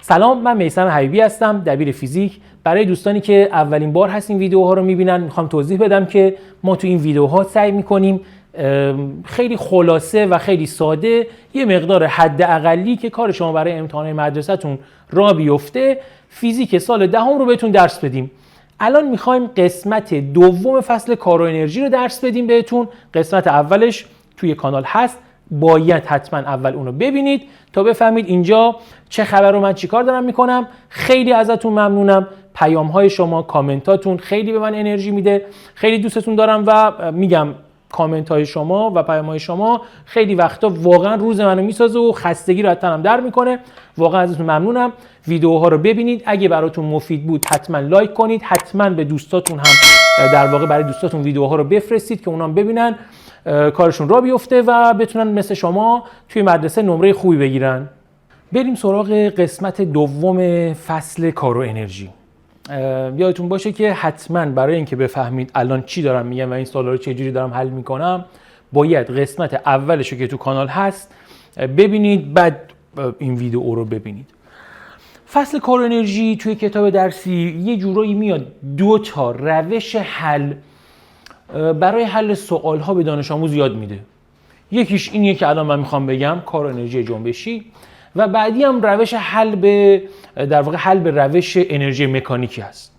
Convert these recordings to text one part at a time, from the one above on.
سلام، من میثم حبیبی هستم، دبیر فیزیک. برای دوستانی که اولین بار هست این ویدیوها رو میبینن میخوام توضیح بدم که ما تو این ویدیوها سعی میکنیم خیلی خلاصه و خیلی ساده یه مقدار حد اقلی که کار شما برای امتحان مدرسه‌تون را بیفته فیزیک سال دهم رو بهتون درس بدیم. الان میخوایم قسمت دوم فصل کار و انرژی رو درس بدیم بهتون. قسمت اولش توی کانال هست، باید حتما اول اونو ببینید تا بفهمید اینجا چه خبر رو من چیکار دارم میکنم. خیلی ازتون ممنونم، پیام های شما، کامنتاتون خیلی به من انرژی میده، خیلی دوستتون دارم و میگم کامنت های شما و پیام های شما خیلی وقتا واقعا روز منو میسازه و خستگی رو از تنم در میکنه. واقعا ازتون ممنونم. ویدیوها رو ببینید، اگه براتون مفید بود حتما لایک کنید، حتما به دوستاتون هم در واقع برای دوستاتون ویدیوها رو بفرستید که اونام ببینن، کارشون را بیفته و بتونن مثل شما توی مدرسه نمره خوبی بگیرن. بریم سراغ قسمت دوم فصل کار و انرژی. یادتون باشه که حتما برای اینکه بفهمید الان چی دارم میگم و این سوالا رو چجوری دارم حل میکنم باید قسمت اولش که تو کانال هست ببینید، بعد این ویدیو رو ببینید. فصل کار و انرژی توی کتاب درسی یه جورایی میاد 2 تا روش حل برای حل سوال ها به دانش آموز یاد میده. یکیش اینیه که الان من میخوام بگم، کار و انرژی جنبشی، و بعدی هم روش حل به در واقع حل به روش انرژی مکانیکی هست.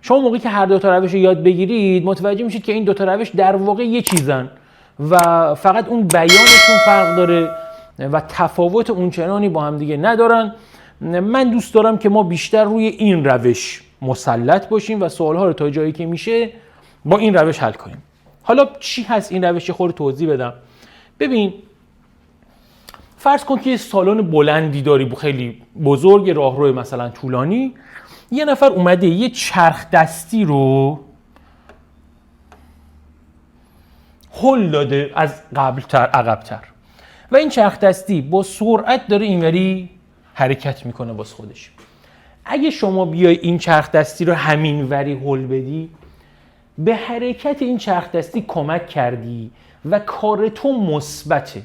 شما موقعی که هر دو تا روش یاد بگیرید متوجه میشید که این 2 تا روش در واقع یه چیزن و فقط اون بیانشون فرق داره و تفاوت اونچنانی با هم دیگه ندارن. من دوست دارم که ما بیشتر روی این روش مسلط باشیم و سوال‌ها رو تا جایی که میشه با این روش حل کنیم. حالا چی هست این روش؟ خود توضیح بدم. ببین، فرض کن که سالن بلندی داری، خیلی بزرگ، راهرو مثلا طولانی. یه نفر اومده یه چرخ دستی رو هل داده از عقب‌تر و این چرخ دستی با سرعت داره اینوری حرکت میکنه باز خودش. اگه شما بیای این چرخ دستی رو همینوری هل بدی، به حرکت این چرخ دستی کمک کردی و کار تو مثبته.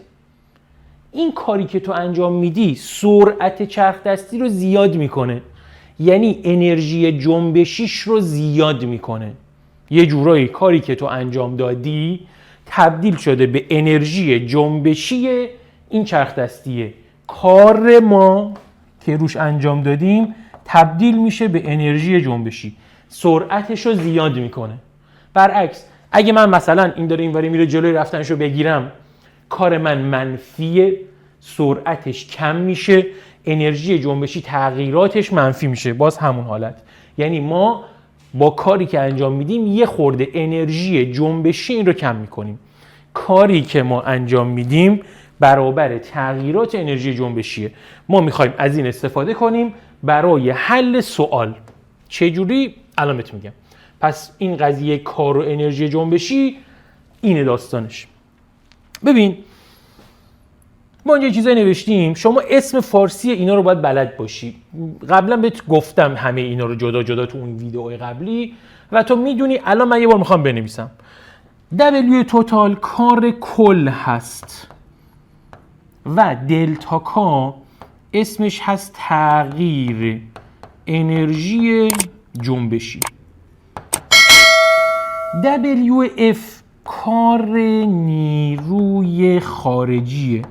این کاری که تو انجام میدی سرعت چرخ دستی رو زیاد میکنه، یعنی انرژی جنبشیش رو زیاد میکنه. یه جورایی کاری که تو انجام دادی تبدیل شده به انرژی جنبشی این چرخ دستیه. کار ما که روش انجام دادیم تبدیل میشه به انرژی جنبشی، سرعتش رو زیاد میکنه. برعکس اگه من مثلا این داره اینوری میره جلوی رفتنش رو بگیرم، کار من منفیه، سرعتش کم میشه، انرژی جنبشی تغییراتش منفی میشه. باز همون حالت، یعنی ما با کاری که انجام میدیم یه خورده انرژی جنبشی این رو کم میکنیم. کاری که ما انجام میدیم برابر تغییرات انرژی جنبشیه. ما میخوایم از این استفاده کنیم برای حل سوال. چجوری؟ الان بهت میگم. پس این قضیه کار و انرژی جنبشی اینه داستانش. ببین، ما اینجا چیزایی نوشتیم، شما اسم فارسی اینا رو باید بلد باشی. قبلا بهت گفتم همه اینا رو جدا جدا تو اون ویدیوهای قبلی و تو میدونی. الان من یه بار میخوام بنویسم. W توتال کار کل هست و دلتا کا اسمش هست تغییر انرژی جنبشی. WF کار نیروی خارجی.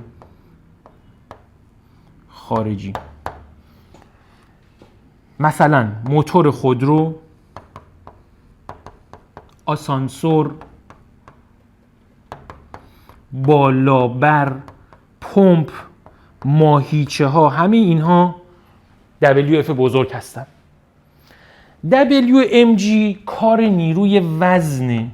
مثلا موتور خودرو، آسانسور، بالابر، پمپ، ماهیچه ها، همه اینها WF بزرگ هستن. WMG کار نیروی وزنه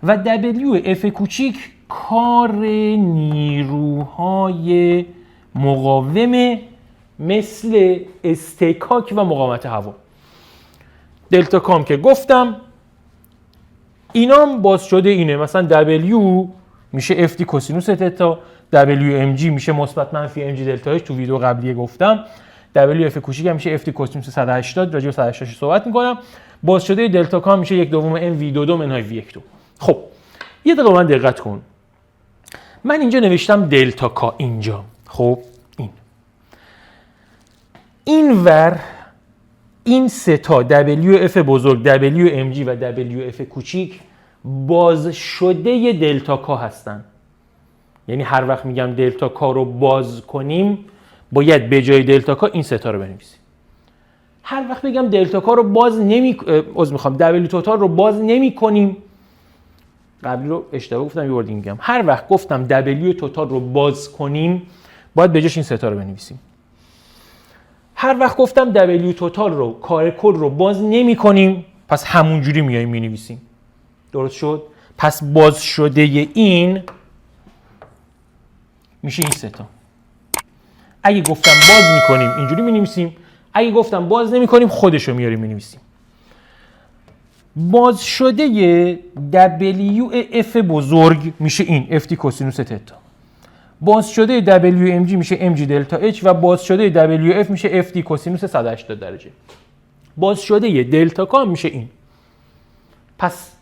و WF کوچیک کار نیروهای مقاومه مثل استکاک و مقاومت هوا. دلتا کام که گفتم، اینام باز شده اینه. مثلا W میشه FT کوسینوس تتا، WMG میشه مثبت منفی MG دلتا H. تو ویدیو قبلی گفتم WF کوچیک هم میشه FT کوسینوس 180. راجع به 180 صحبت میکنم. باز شده دلتا کام میشه 1/2 MV22 منهای V12. خب یه دقیقه من دقت کن. من اینجا نوشتم دلتا کا اینجا. خب این ور این سه تا WF بزرگ، WMG و WF کوچیک باز شده دلتا کا هستن. یعنی هر وقت میگم دلتا کا رو باز کنیم باید به جای دلتا کا این سه تا رو بنویسیم. هر وقت بگم دلتا کا رو باز W توتال رو باز نمی کنیم، قبلی رو اشتباه گفتم یه بار دیگه میگم، هر وقت گفتم W توتال رو باز کنیم باید به جاش این سه تا رو بنویسیم. هر وقت گفتم W توتال رو کار کل رو باز نمی کنیم پس همون جوری میایم مینویسیم. درست شد؟ پس باز شده این میشه این سه تا. اگه گفتم باز میکنیم اینجوری مینویسیم، اگه گفتم باز نمیکنیم خودش رو میاریم مینویسیم. باز شده WF بزرگ میشه این FT کوسینوس تتا. باز شده WMG میشه MG دلتا H و باز شده WF میشه FT کوسینوس 180 درجه. باز شده دلتا کا میشه این. پس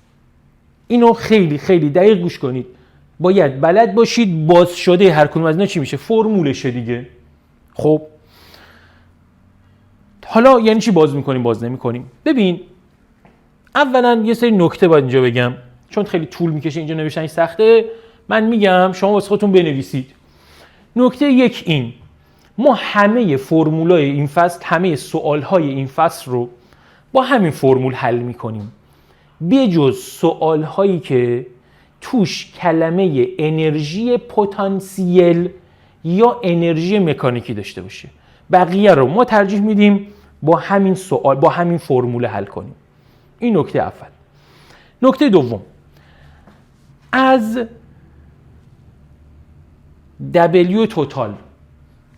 اینو خیلی خیلی دقیق گوش کنید. باید بلد باشید باز شده هر کدوم از اینا چی میشه، فرمولشه دیگه. خب حالا یعنی چی باز میکنیم باز نمیکنیم؟ ببین اولا یه سری نکته باید اینجا بگم چون خیلی طول میکشه اینجا نوشتنش سخته. من میگم شما واسه خودتون بنویسید. نکته یک این، ما همه فرمولای این فصل، همه سوالهای این فصل رو با همین فرمول حل میکنیم بجز سوالهایی که توش کلمه انرژی پتانسیل یا انرژی مکانیکی داشته باشه. بقیه رو ما ترجیح میدیم با همین سوال با همین فرمول حل کنیم. این نکته اول. نکته دوم، از W توتال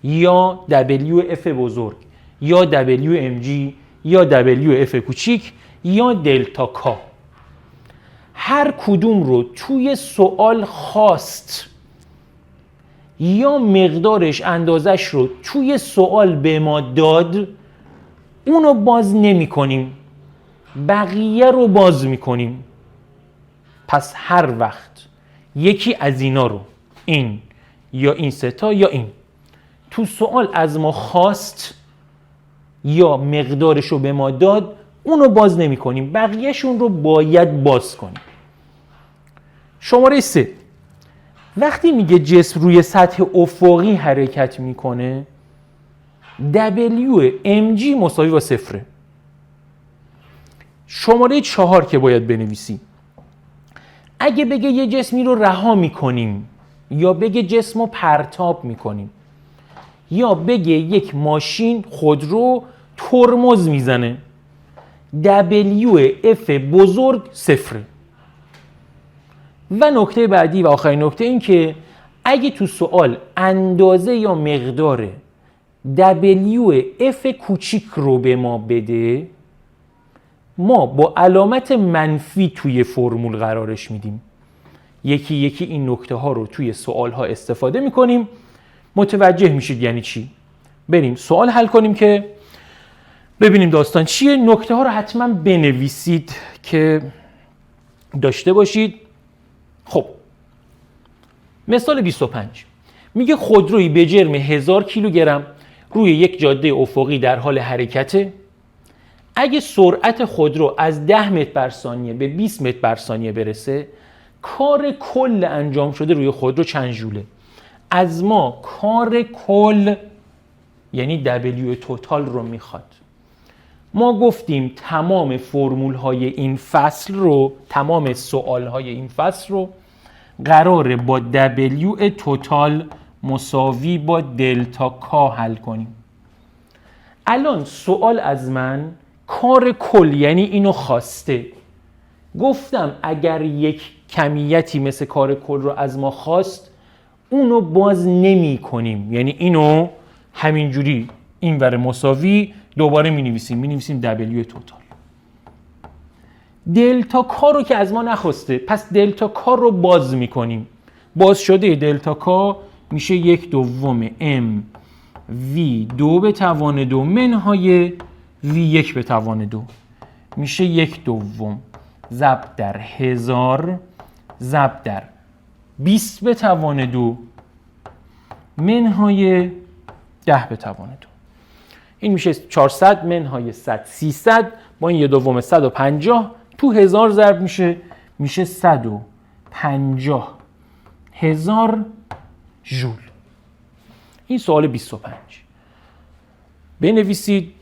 یا WF بزرگ یا WMG یا WF کوچیک یا دلتا کا هر کدوم رو توی سوال خواست یا مقدارش اندازش رو توی سوال به ما داد اونو باز نمی کنیم، بقیه رو باز می کنیم. پس هر وقت یکی از اینا رو، این یا این سه تا یا این، تو سوال از ما خواست یا مقدارش رو به ما داد اونو باز نمی کنیم، بقیهشون رو باید باز کنیم. شماره 3، وقتی میگه جسم روی سطح افقی حرکت میکنه WMG مساوی با 0. شماره 4 که باید بنویسی، اگه بگه یه جسمی رو رها میکنیم یا بگه جسم رو پرتاب میکنیم یا بگه یک ماشین خودرو ترمز میزنه WF بزرگ 0. و نکته بعدی و آخرین نکته این که اگه تو سوال اندازه یا مقدار WF کوچیک رو به ما بده ما با علامت منفی توی فرمول قرارش میدیم. یکی یکی این نکته ها رو توی سوال ها استفاده میکنیم. متوجه میشید یعنی چی؟ بریم سوال حل کنیم که ببینیم داستان چیه. نکته ها رو حتما بنویسید که داشته باشید. خب مثال 25 میگه خودرویی به جرم 1000 کیلوگرم روی یک جاده افقی در حال حرکته. اگه سرعت خودرو از 10 متر بر ثانیه به 20 متر بر ثانیه برسه کار کل انجام شده روی خودرو چند ژوله؟ از ما کار کل یعنی W توتال رو میخواد. ما گفتیم تمام فرمول های این فصل رو، تمام سوال های این فصل رو قراره با W توتال مساوی با دلتا کا حل کنیم. الان سوال از من کار کل یعنی اینو خواسته. گفتم اگر یک کمیتی مثل کار کل رو از ما خواست اونو باز نمی کنیم، یعنی اینو همینجوری این ور مساوی دوباره می نویسیم W توتال. دلتا کا رو که از ما نخواسته پس دلتا کا رو باز می کنیم. باز شده دلتا کا میشه 1/2 M V2 به توان 2 منهای V1 به توان 2 میشه 1/2 ضرب در 1000 ضرب در 20 به توان 2 منهای 10 به توان 2. این میشه 400 منهای 100 300 با این 1/2 150 تو 1000 ضرب میشه 150,000 ژول. این سوال 25. بنویسید.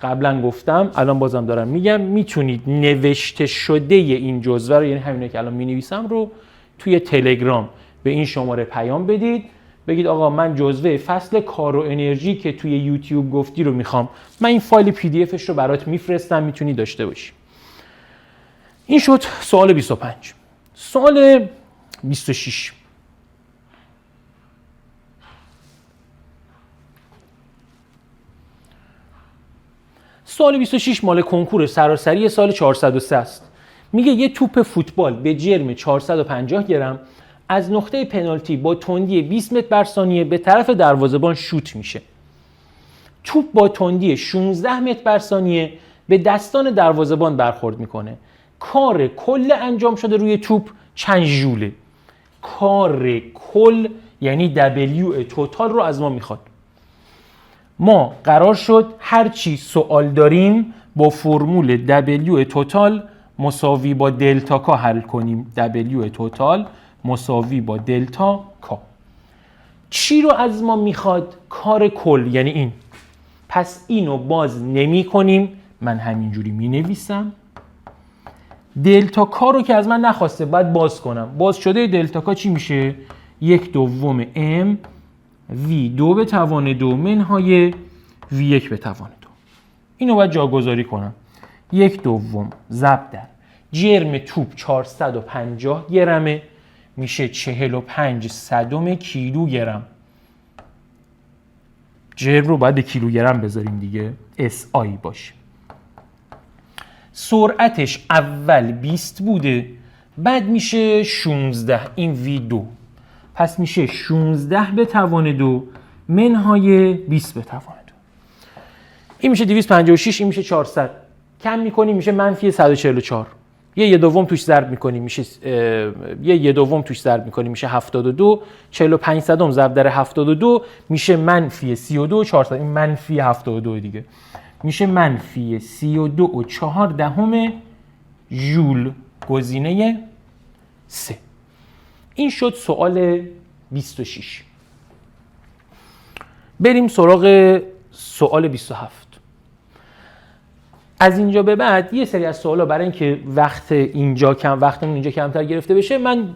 قبلا گفتم الان بازم دارم میگم میتونید نوشته شده این جزوه رو، یعنی همینه که الان مینویسم رو، توی تلگرام به این شماره پیام بدید، بگید آقا من جزوه فصل کار و انرژی که توی یوتیوب گفتی رو میخوام، من این فایل PDF رو برات میفرستم، میتونی داشته باشی. این شد سوال 25. سوال 26. سوال 26 مال کنکور سراسری سال 403 است. میگه یه توپ فوتبال به جرم 450 گرم از نقطه پنالتی با تندی 20 متر بر ثانیه به طرف دروازه‌بان شوت میشه. توپ با تندی 16 متر بر ثانیه به دستان دروازه‌بان برخورد میکنه. کار کل انجام شده روی توپ چند ژوله؟ کار کل یعنی W توتال رو از ما میخواد. ما قرار شد هر چی سوال داریم با فرمول W توتال مساوی با دلتا کا حل کنیم. W توتال مساوی با دلتا کا. چی رو از ما میخواد؟ کار کل یعنی این. پس اینو باز نمی کنیم، من همینجوری می نویسم. دلتا کا رو که از من نخواسته باید باز کنم. باز شده دلتا کا چی میشه؟ 1/2 M V2 به توان 2 منهای V1 به توان 2. اینو باید جاگذاری کنم. 1/2 ضرب در جرم توپ 450 گرمه میشه 45 صدم کیلوگرم. جرم رو باید به کیلوگرم بذاریم دیگه، SI باشه. سرعتش اول 20 بوده، بعد میشه 16، این V2. پس میشه 16 به توان 2 منهای 20 به توان 2. این میشه 256، این میشه 400. کم میکنیم میشه منفی 144. یه دوم توش ضرب میکنیم میشه یه دوم توش ضرب میکنیم میشه 72. 45 صدم ضرب در 72 میشه منفی 32 و 400. این منفی 72 دیگه میشه منفی 32 و 4 ژول. گزینه 3. این شد سوال 26. بریم سراغ سوال 27. از اینجا به بعد یه سری از سوالا برای اینکه وقتمون اینجا کمتر گرفته بشه، من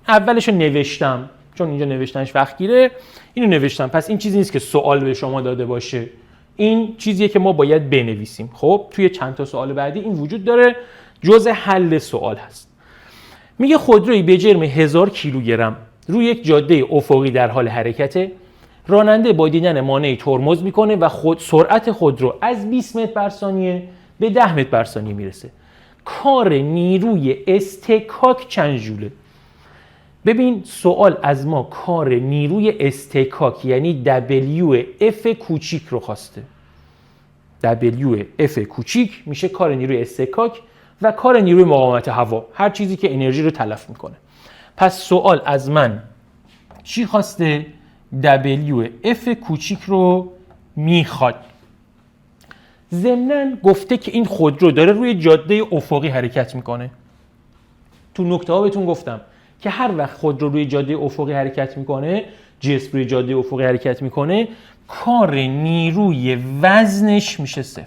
اولش رو نوشتم، چون اینجا نوشتنش وقت گیره، اینو نوشتم. پس این چیزی نیست که سوال به شما داده باشه، این چیزیه که ما باید بنویسیم. خب توی چند تا سوال بعدی این وجود داره، جزء حل سوال هست. میگه خودرویی به جرم 1000 کیلوگرم روی یک جاده افقی در حال حرکته. راننده با دیدن مانعی ترمز میکنه و سرعت خودرو از 20 متر بر ثانیه به 10 متر بر ثانیه میرسه. کار نیروی استکاک چند ژوله؟ ببین سوال از ما کار نیروی استکاک یعنی WF کوچیک رو خواسته. WF کوچیک میشه کار نیروی استکاک و کار نیروی مقاومت هوا، هر چیزی که انرژی رو تلف میکنه. پس سوال از من چی خواسته؟ WF کوچیک رو میخواد. ضمناً گفته که این خودرو داره روی جاده افقی حرکت میکنه. تو نکته ها بهتون گفتم که هر وقت خودرو روی جاده افقی حرکت میکنه، جسم روی جاده افقی حرکت میکنه، کار نیروی وزنش میشه 0.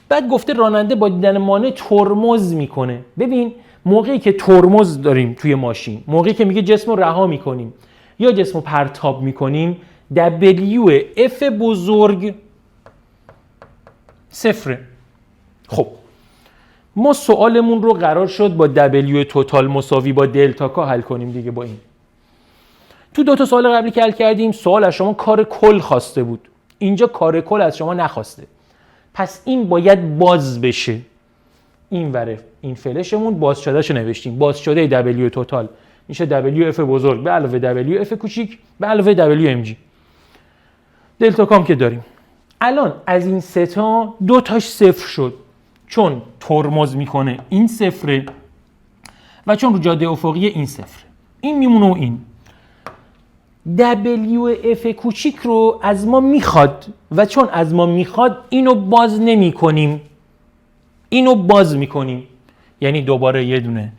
بعد گفته راننده با دیدن مانع ترمز میکنه. ببین موقعی که ترمز داریم توی ماشین، موقعی که میگه جسم رو رها میکنیم یا جسم رو پرتاب میکنیم، WF بزرگ 0. خب ما سوالمون رو قرار شد با W توتال مساوی با دلتا کا حل کنیم دیگه. با این تو 2 تا سوال قبلی که حل کردیم سوال از شما کار کل خواسته بود، اینجا کار کل از شما نخواسته. پس این باید باز بشه. این وره این فلشمون باز شده شو نوشتیم. باز شده W توتال میشه WF بزرگ به علاوه WF کوچیک به علاوه WMG. دلتا کام که داریم. الان از این 3 تا 2 تاش 0 شد چون ترمز میکنه، این 0 و چون رو جاده افقی این صفر، این میمونه و این WF کوچیک رو از ما میخواد و چون از ما میخواد اینو باز نمی کنیم، اینو باز میکنیم، یعنی دوباره یه دونه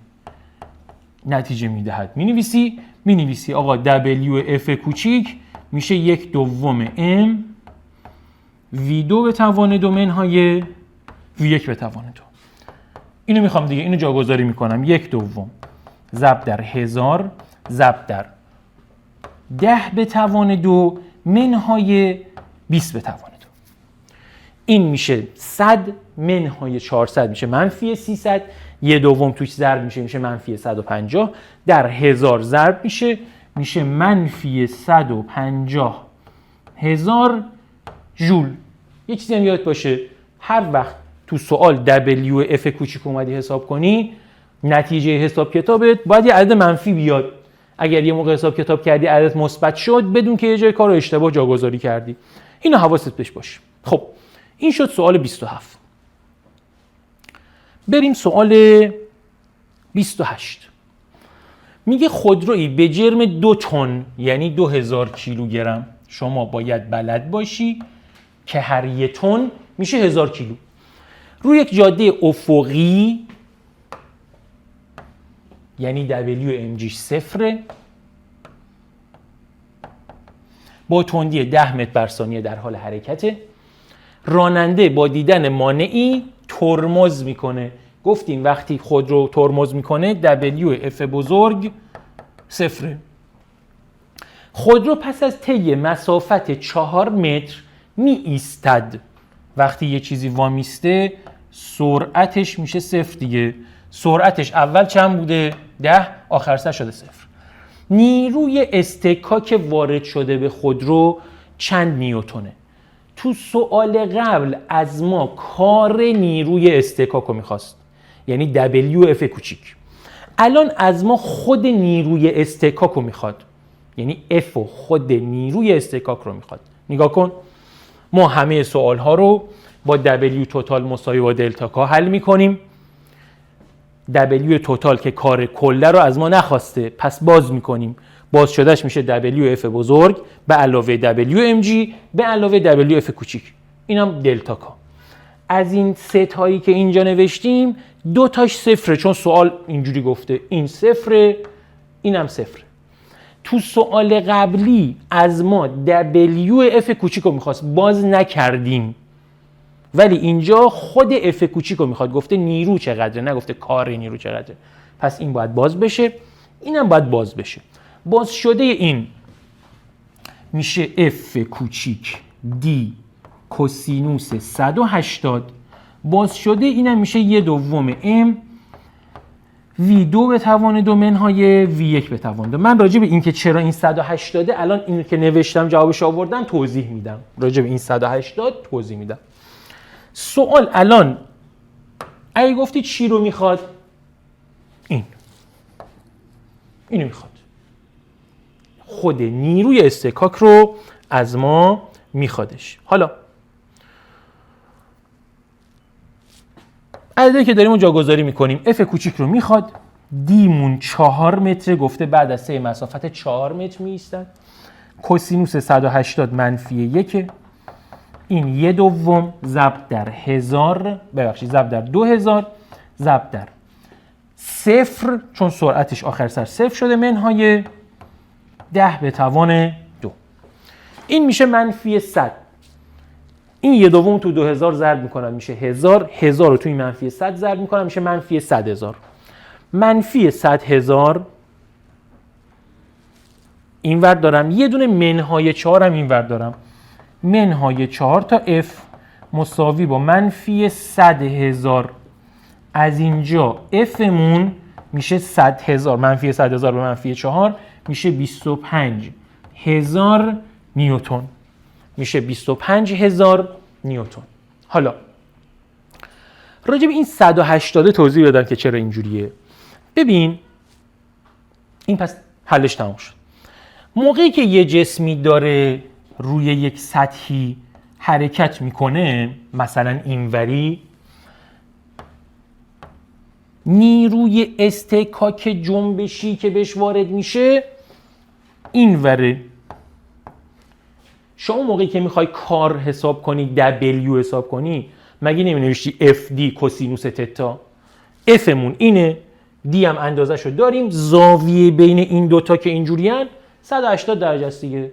نتیجه میدهد. مینویسی آقا WF کوچیک میشه 1/2 M V2 به توان 2 منهای V1 به توان 2. اینو میخوام دیگه، اینو جاگذاری میکنم 1/2 ضرب در 1000 ضرب در 10 به توان 2 منهای 20 به توان 2. این میشه 100 منهای 400 میشه منفی 300، 1/2 توش ضرب میشه منفی 150 در 1000 ضرب میشه منفی 150,000 ژول. یه چیزی هم یاد باشه، هر وقت تو سوال WF کوچیک اومدی حساب کنی، نتیجه حساب کتابت باید یه عدد منفی بیاد. اگر یه موقع حساب کتاب کردی عدد مثبت شد، بدون که یه جای کار رو اشتباه جاگذاری کردی. اینو حواست بهش باشه. خب این شد سوال 27. بریم سوال 28. میگه خودرویی به جرم 2 تن یعنی 2000 کیلوگرم شما باید بلد باشی که هر 1 تن میشه 1000 کیلو. روی یک جاده افقی یعنی WMG صفره، با تندی 10 متر بر ثانیه در حال حرکته. راننده با دیدن مانعی ترمز میکنه. گفتیم وقتی خودرو ترمز میکنه WF بزرگ صفره. خودرو پس از طی مسافت 4 متر می ایستد. وقتی یه چیزی وامیسته سرعتش میشه صفر دیگه. سرعتش اول چند بوده؟ 10، آخر سر شده صفر. نیروی اصطکاک وارد شده به خودرو چند نیوتنه؟ تو سوال قبل از ما کار نیروی اصطکاک رو میخواست، یعنی WF کوچیک. الان از ما خود نیروی اصطکاک رو میخواد، یعنی F و خود نیروی اصطکاک رو میخواد. نگاه کن، ما همه سوال ها رو با W توتال مساوی با دلتا K حل میکنیم. W توتال که کار کله رو از ما نخواسته، پس باز میکنیم. باز شدهش میشه WF بزرگ به علاوه WMG به علاوه WF کوچیک، اینم دلتا K. از این سه تایی که اینجا نوشتیم 2 تاش صفره، چون سوال اینجوری گفته این صفره اینم صفره. تو سوال قبلی از ما WF کوچیک رو میخواست، باز نکردیم، ولی اینجا خود F کوچیک رو میخواد. گفته نیرو چقدره، نگفته کار نیرو چقدره. پس این باید باز بشه، اینم باید باز بشه. باز شده این میشه F کوچیک D کوسینوس 180. باز شده اینم میشه 1/2 M V2 به توان 2 منهای V1 به توان 2. من راجع به این که چرا این 180 الان این که نوشتم جوابش آوردم توضیح میدم. راجع به این 180 توضیح میدم. سوال الان اگه گفتی چی رو میخواد؟ اینو میخواد. خود نیروی اصطکاک رو از ما میخوادش. حالا عددی که داریم رو جاگذاری میکنیم. F کوچیک رو میخواد، دیمون 4 متر، گفته بعد از 3 مسافت 4 متر میایستد. کوسینوس 180 منفی 1، این 1/2 ضرب در 1000، ضرب در 2000 ضرب در 0، چون سرعتش آخر سر 0 شده، منهای 10 به توان 2. این میشه منفی 100. این 1/2 تو 2000 ضرب میکنم میشه 1000. 1000 رو توی منفی 100 ضرب میکنم میشه منفی 100,000. منفی 100,000 اینور دارم، یه دونه منهای 4 هم اینور دارم. منهای 4 تا F مساوی با منفی 100,000. از اینجا F مون میشه 100,000. منفی 100,000 به منفی 4 میشه 25,000 نیوتن. میشه 25,000 نیوتن. حالا راجع به این 180 توضیح بدم که چرا اینجوریه. ببین این پس حلش تموم شد. موقعی که یه جسمی داره روی یک سطحی حرکت میکنه، مثلا اینوری، نیروی اصطکاک جنبشی که بهش وارد میشه این وره. شما موقعی که میخوای کار حساب کنی، W حساب کنی، مگه نمی نوشتی FD کوسینوس تتا؟ Fمون اینه، D هم اندازه شو داریم، زاویه بین این دوتا که اینجوریان 180 درجه است دیگه.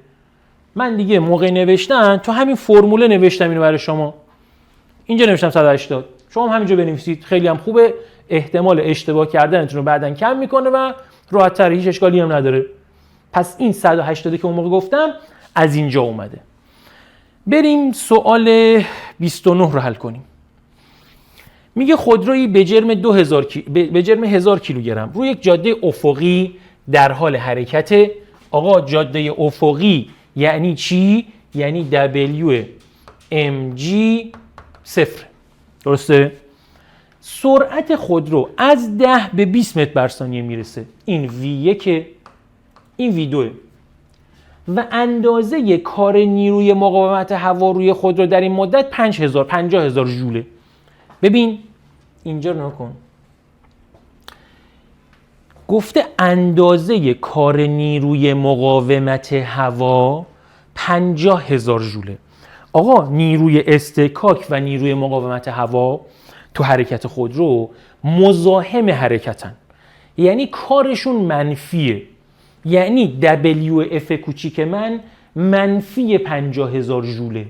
من دیگه موقع نوشتن تو همین فرموله نوشتم اینو برای شما، اینجا نوشتم 180، شما هم همینجا بنویسید، خیلی هم خوبه، احتمال اشتباه کردنتون رو بعداً کم میکنه و راحت‌تر، هیچ اشکالی هم نداره. پس این 180 که اون موقع گفتم از اینجا اومده. بریم سوال 29 رو حل کنیم. میگه خودرویی به جرم 1000 کیلوگرم روی یک جاده افقی در حال حرکت. آقا جاده افقی یعنی چی؟ یعنی WMG 0. درسته؟ سرعت خودرو از 10 به 20 متر بر ثانیه میرسه. این V1، این V2 و اندازه کار نیروی مقاومت هوا روی خودرو در این مدت 50,000 ژوله. ببین اینجا رو نکن، گفته اندازه کار نیروی مقاومت هوا 50,000 ژوله. آقا نیروی اصطکاک و نیروی مقاومت هوا تو حرکت خودرو مزاحم حرکتن، یعنی کارشون منفیه، یعنی WF کوچیک من منفی 50,000 ژوله.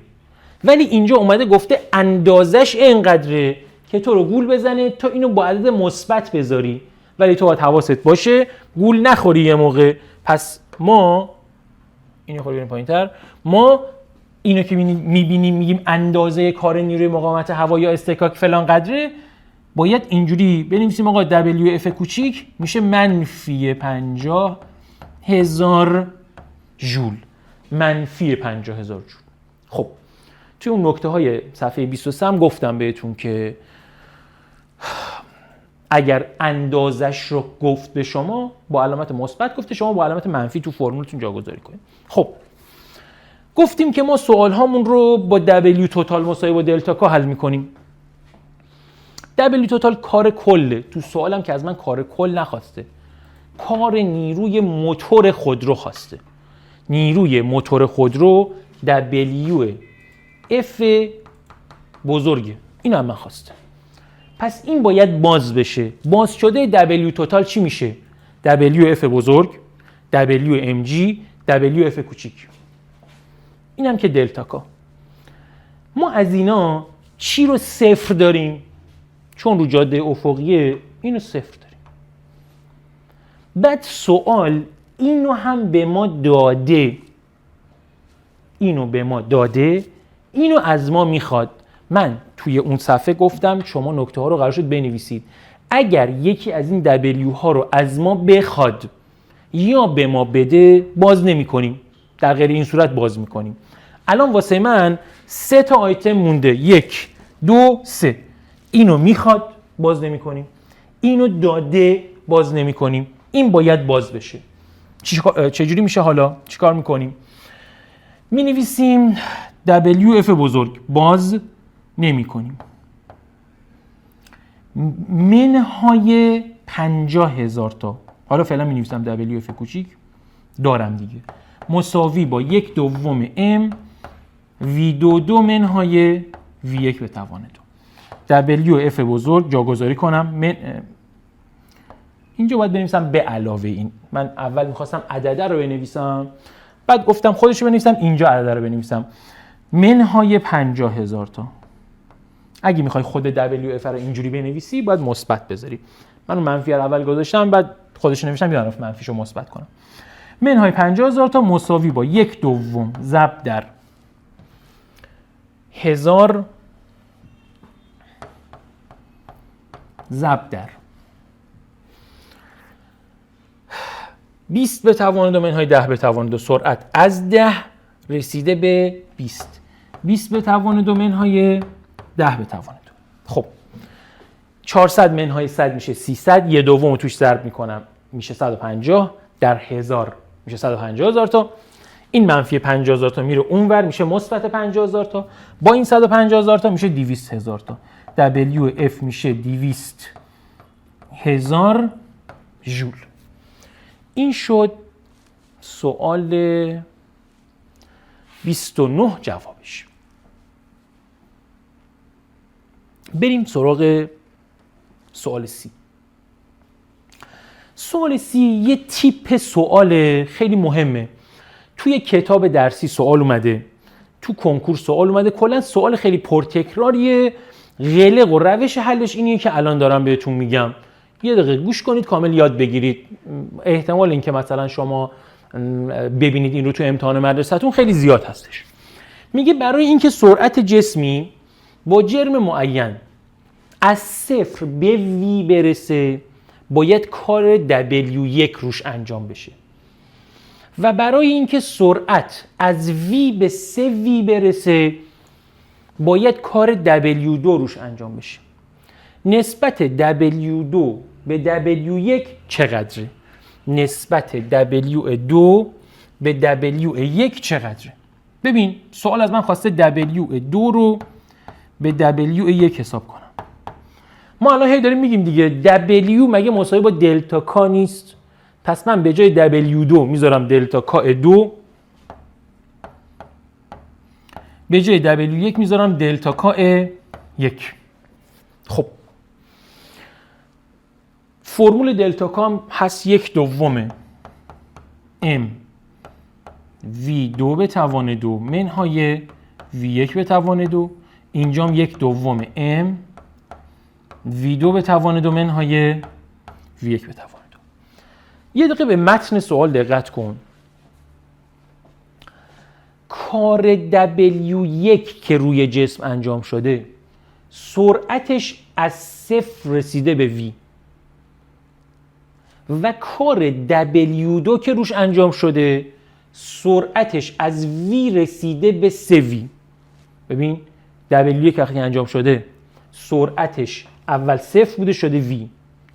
ولی اینجا اومده گفته اندازش اینقدره که تو رو گول بزنه، تو اینو با عدد مثبت بذاری، ولی تو باید حواست باشه گول نخوری یه موقع. پس ما اینو خوریم پایین‌تر، ما اینو که میبینیم میگیم اندازه کار نیروی مقاومت هوا یا اصطکاک فلان قدره، باید اینجوری بنویسیم آقا WF کوچیک میشه منفی 50,000 ژول، منفی 50,000 ژول. خب توی اون نکته های صفحه 23 هم گفتم بهتون که اگر اندازش رو گفت به شما با علامت مثبت گفته، شما با علامت منفی تو فرمولتون جاگذاری کنید. خب گفتیم که ما سوال هامون رو با W توتال مساوی با دلتا کا حل میکنیم. W توتال کار کله، تو سوالم که از من کار کل نخواسته، کار نیروی موتور خودرو خواسته. نیروی موتور خودرو WF بزرگه، این هم من خواسته. پس این باید باز بشه. باز شده W توتال چی میشه؟ WF بزرگ، WMG، WF کوچیک. این هم که دلتا کا. ما از اینا چی رو صفر داریم؟ چون رو جاده افقیه اینو صفر داریم. بعد سوال اینو هم به ما داده، اینو به ما داده، اینو از ما میخواد. من توی اون صفحه گفتم شما نکته ها رو قرار شد بنویسید. اگر یکی از این W ها رو از ما بخواد یا به ما بده باز نمی کنیم، در غیر این صورت باز میکنیم. الان واسه من 3 تا آیتم مونده، 1 2 3. اینو میخواد باز نمی کنیم، اینو داده باز نمی کنیم، این باید باز بشه. چجوری میشه حالا؟ چیکار میکنیم؟ می نویسیم WF بزرگ باز نمی کنیم، منهای 50,000 تا، حالا فعلا می نویسم WF کوچیک دارم دیگه، مساوی با 1/2 M V22 منهای V1 به توان 2. WF بزرگ جاگذاری کنم، اینجا باید بنویسم به علاوه این. من اول میخواستم عدده رو بنویسم، بعد گفتم خودش رو بنویسم، اینجا عدده رو بنویسم، منهای 50,000 تا. اگه میخوای خود WF رو اینجوری بنویسی باید مثبت بذاری. من منفی رو اول گذاشتم، بعد خودش رو نوشتم، یادم رفت منفیشو مثبت کنم. منهای 50,000 تا مساوی با 1/2 ضرب در 1000 ضرب در 20 به توان 2 منهای 10 به توان 2. سرعت از 10 رسیده به 20. 20 به توان 2 منهای 10 به توان 2. خب 400 منهای 100 میشه 300. 1/2 رو توش ضرب میکنم میشه 150 در 1000 میشه 150,000 تا. این منفی 50,000 تا میره اونور میشه مثبت 50,000 تا. با این 150,000 تا میشه 200,000 تا. WF میشه 200,000 1000 ژول. این شد سوال 29 جوابش. بریم سراغ سوال سی. سوال سی یه تیپ سوال خیلی مهمه. توی کتاب درسی سوال اومده، تو کنکور سوال اومده، کلا سوال خیلی پرتکراریه. قلق و روش حلش اینیه که الان دارم بهتون میگم. یه دقیقه گوش کنید کامل یاد بگیرید. احتمال اینکه مثلا شما ببینید این رو تو امتحان مدرسه‌تون خیلی زیاد هستش. میگه برای اینکه سرعت جسمی با جرم معین از 0 به v برسه باید کار W1 روش انجام بشه و برای اینکه سرعت از v به 3v برسه باید کار W2 روش انجام بشه. نسبت W2 به W1 چقدره؟ نسبت W2 به W1 چقدره؟ ببین سوال از من خواسته W2 رو به W1 حساب کنم. ما الان هی داریم میگیم دیگه W مگه مساوی با دلتا کا نیست؟ پس من به جای W2 میذارم دلتا کا 2، به جای W1 میذارم دلتا کا 1. خب فرمول دلتا کا هست 1/2 m v2 به توان 2 منهای v1 به توان 2. اینجام 1/2 m v2 به توان 2 منهای v1 به توان 2. یه دقیقه به متن سوال دقت کن. کار W1 که روی جسم انجام شده سرعتش از 0 رسیده به v و کار W2 که روش انجام شده سرعتش از v رسیده به 3v. ببین W1 که وقتی انجام شده سرعتش اول 0 بوده شده v،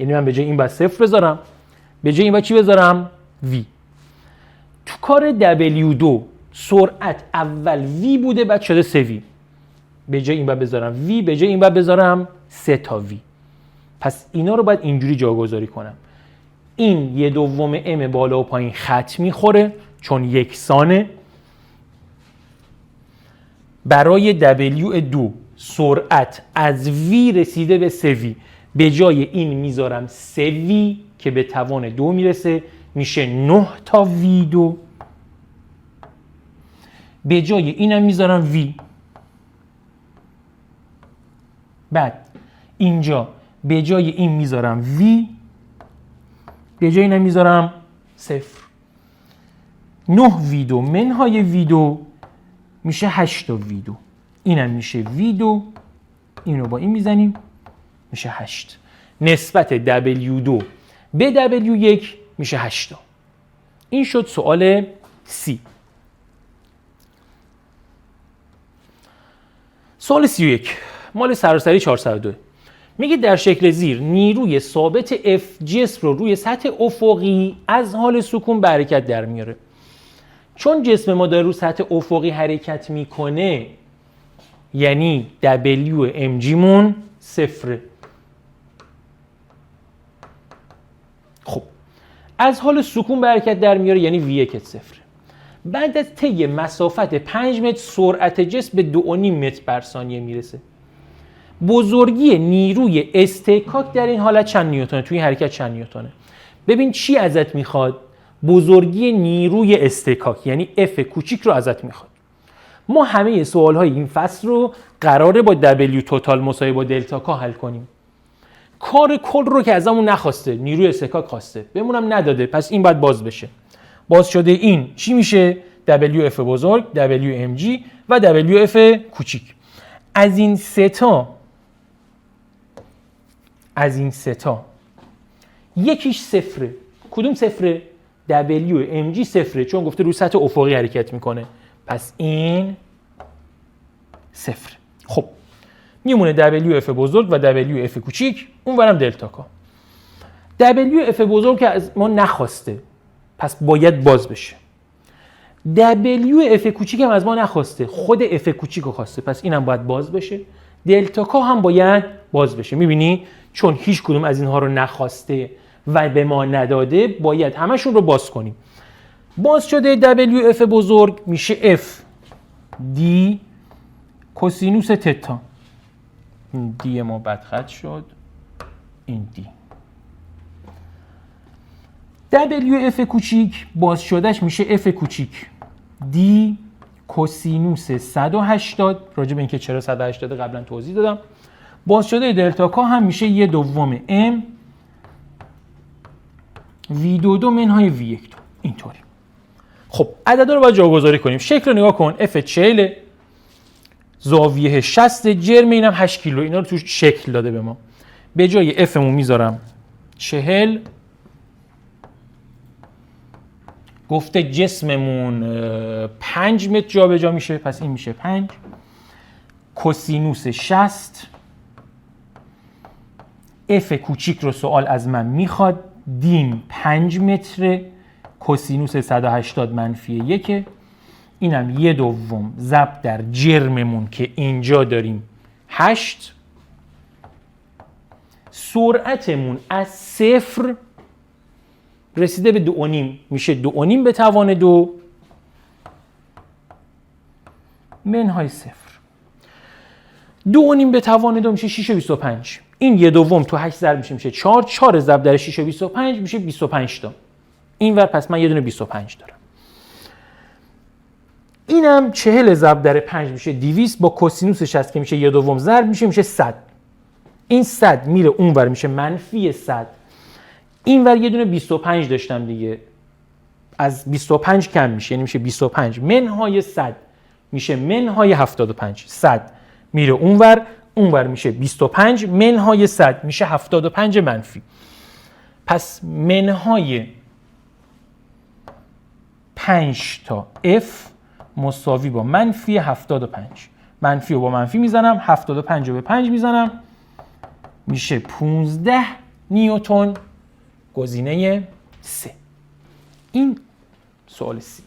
یعنی من به جای این باید 0 بذارم، به جای این باید چی بذارم؟ v. تو کار W2 سرعت اول v بوده بعد شده 3v، به جای این باید بذارم v، به جای این باید بذارم 3 تا v. پس اینا رو باید اینجوری جاگذاری کنم. این 1/2 m بالا و پایین خط میخوره چون یکسانه. برای W2 سرعت از v رسیده به 3v، به جای این میذارم 3v که به توان 2 میرسه، میشه 9 تا v2. به جای اینم میذارم v. بعد اینجا به جای این میذارم v، به جای اینم میذارم 0. 9 v2 منهای v2 میشه 8 تا v2. اینم میشه v2، اینو با این میزنیم میشه 8. نسبت W2 به W1 میشه 8. این شد سوال C. سوال 31 مال سراسری 402. میگه در شکل زیر نیروی ثابت F جسم رو روی سطح افقی از حال سکون به حرکت در میاره. چون جسم ما داره رو سطح افقی حرکت میکنه یعنی WMG مون 0. خب از حال سکون به حرکت در میاره یعنی V1 0. بعد از طی مسافت 5 متر سرعت جسم به 2.5 متر بر ثانیه میرسه. بزرگی نیروی استکاک در این حالت چند نیوتنه؟ توی این حرکت چند نیوتنه؟ ببین چی ازت میخواد؟ بزرگی نیروی استکاک یعنی F کوچیک رو ازت میخواد. ما همه سوال‌های این فصل رو قراره با W توتال مساوی با دلتا کا حل کنیم. کار کل رو که ازمون نخواسته، نیروی استکاک خواسته، بهمونم نداده، پس این باید باز بشه. باز شده این چی میشه؟ WF بزرگ، WMG و WF کوچیک. از این سه تا یکیش صفره. کدوم صفره؟ WMG صفره چون گفته روی سطح افقی حرکت میکنه، پس این صفر. خب میمونه WF بزرگ و WF کوچیک، اونورم دلتا کا. WF بزرگ که از ما نخواسته پس باید باز بشه. WF کوچیک هم از ما نخواسته، خود F کوچیک رو خواسته، پس اینم باید باز بشه. دلتا کا هم باید باز بشه. میبینی چون هیچ کدوم از اینها رو نخواسته و به ما نداده باید همشون رو باز کنیم. باز شده WF بزرگ میشه F D کوسینوس تتا. این D ما بدخط شد، این D. WF کوچیک باز شدهش میشه F کوچیک D کوسینوس 180. راجع به اینکه چرا 180 قبلا توضیح دادم. باز شده دلتا کا هم میشه 1/2 M V22 منهای V12. اینطوری. خب عددا رو باید جاگذاری کنیم. شکل رو نگاه کن. F 40 زاویه 60 جرم اینم 8 کیلو. اینا رو توش شکل داده به ما. به جای F مون میذارم 40. گفته جسممون 5 متر جابجا میشه، پس این میشه 5. کوسینوس 60. F کوچیک رو سوال از من میخواد. دیم 5 متر، کوسینوس 180 منفی 1. اینم 1/2 ضرب در جرممون که اینجا داریم 8. سرعتمون از 0 رسیده به 2.5 میشه 2.5 به توان 2 منهای 0. 2.5 به توان 2 میشه 6.25. این 1/2 تو 8 ضرب میشه 4. 4 ضرب در 6.25 میشه 25 تا. این ور پس من یه دونه 25 دارم. اینم 40 ضرب در 5 میشه 200 با کوسینوس 60 که میشه 1/2 ضرب میشه 100. این 100 میره اون ور میشه منفی 100. این ور یه دونه 25 داشتم دیگه، از 25 کم میشه، یعنی میشه 25 منهای 100 میشه منهای 75. 100 میره اون ور میشه 25 منهای 100 میشه 75 منفی. پس منهای 5 تا F مساوی با منفی 75. منفی رو با منفی میزنم، 75 رو به 5 میزنم، میشه 15 نیوتن. گزینه 3. این سوال 3.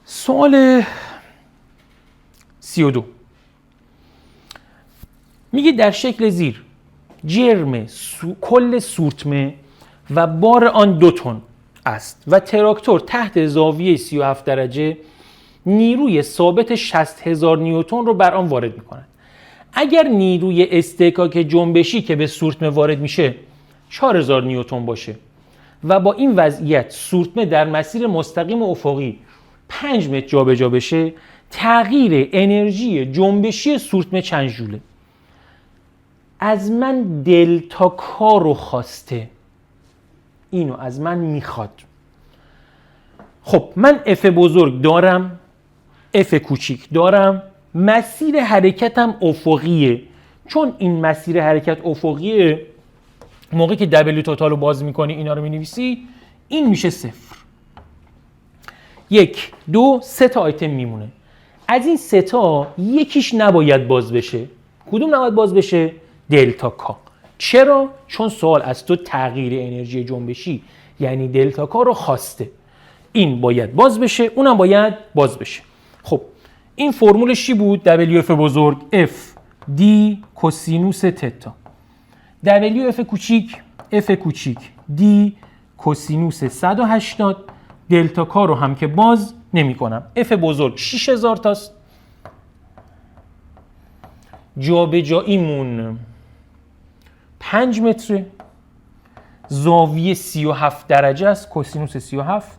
سوال 32 میگه در شکل زیر جرم کل سورتمه و بار آن 2 تن است و تراکتور تحت زاویه 37 درجه نیروی ثابت 60,000 نیوتن رو بر آن وارد می‌کند. اگر نیروی استحکاک جنبشی که به سورتمه وارد میشه 4000 نیوتن باشه و با این وضعیت سورتمه در مسیر مستقیم افقی 5 متر جابجا بشه، تغییر انرژی جنبشی سورتمه چند ژوله؟ از من دلتا کا رو خواسته، اینو از من میخواد. خب من F بزرگ دارم، F کوچیک دارم، مسیر حرکتم افقیه. چون این مسیر حرکت افقیه، موقعی که W توتال رو باز میکنی اینا رو مینویسی، این میشه 0. 1 2 3 تا آیتم میمونه. از این 3 تا یکیش نباید باز بشه. کدوم نباید باز بشه؟ دلتا کا. چرا؟ چون سوال از تو تغییر انرژی جنبشی یعنی دلتا کا رو خواسته. این باید باز بشه، اونم باید باز بشه. خب این فرمولش چی بود؟ WF بزرگ F D کوسینوس تتا. WF کوچیک F کوچیک D کوسینوس 180. دلتا کا رو هم که باز نمی کنم. F بزرگ 6000 تاست. جابجاییمون 5 متره. زاویه 37 درجه است، کوسینوس 37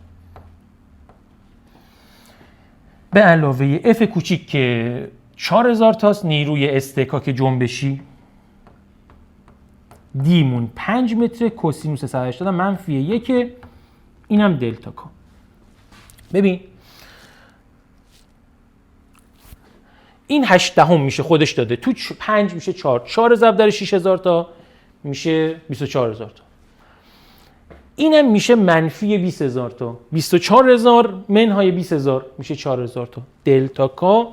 به علاوه F کوچیک که 4000 تاست، نیروی استحکاک جنبشی دیمون 5 متر، کوسینوس 180 منفی 1. اینم دلتا کا. ببین این 8 میشه خودش داده، تو 5 میشه 4 ضرب در 6000 تا میشه 24000 تا. اینم میشه منفی 20000 تا. 24000 منهای 20000 میشه 4000 تا. دلتا کا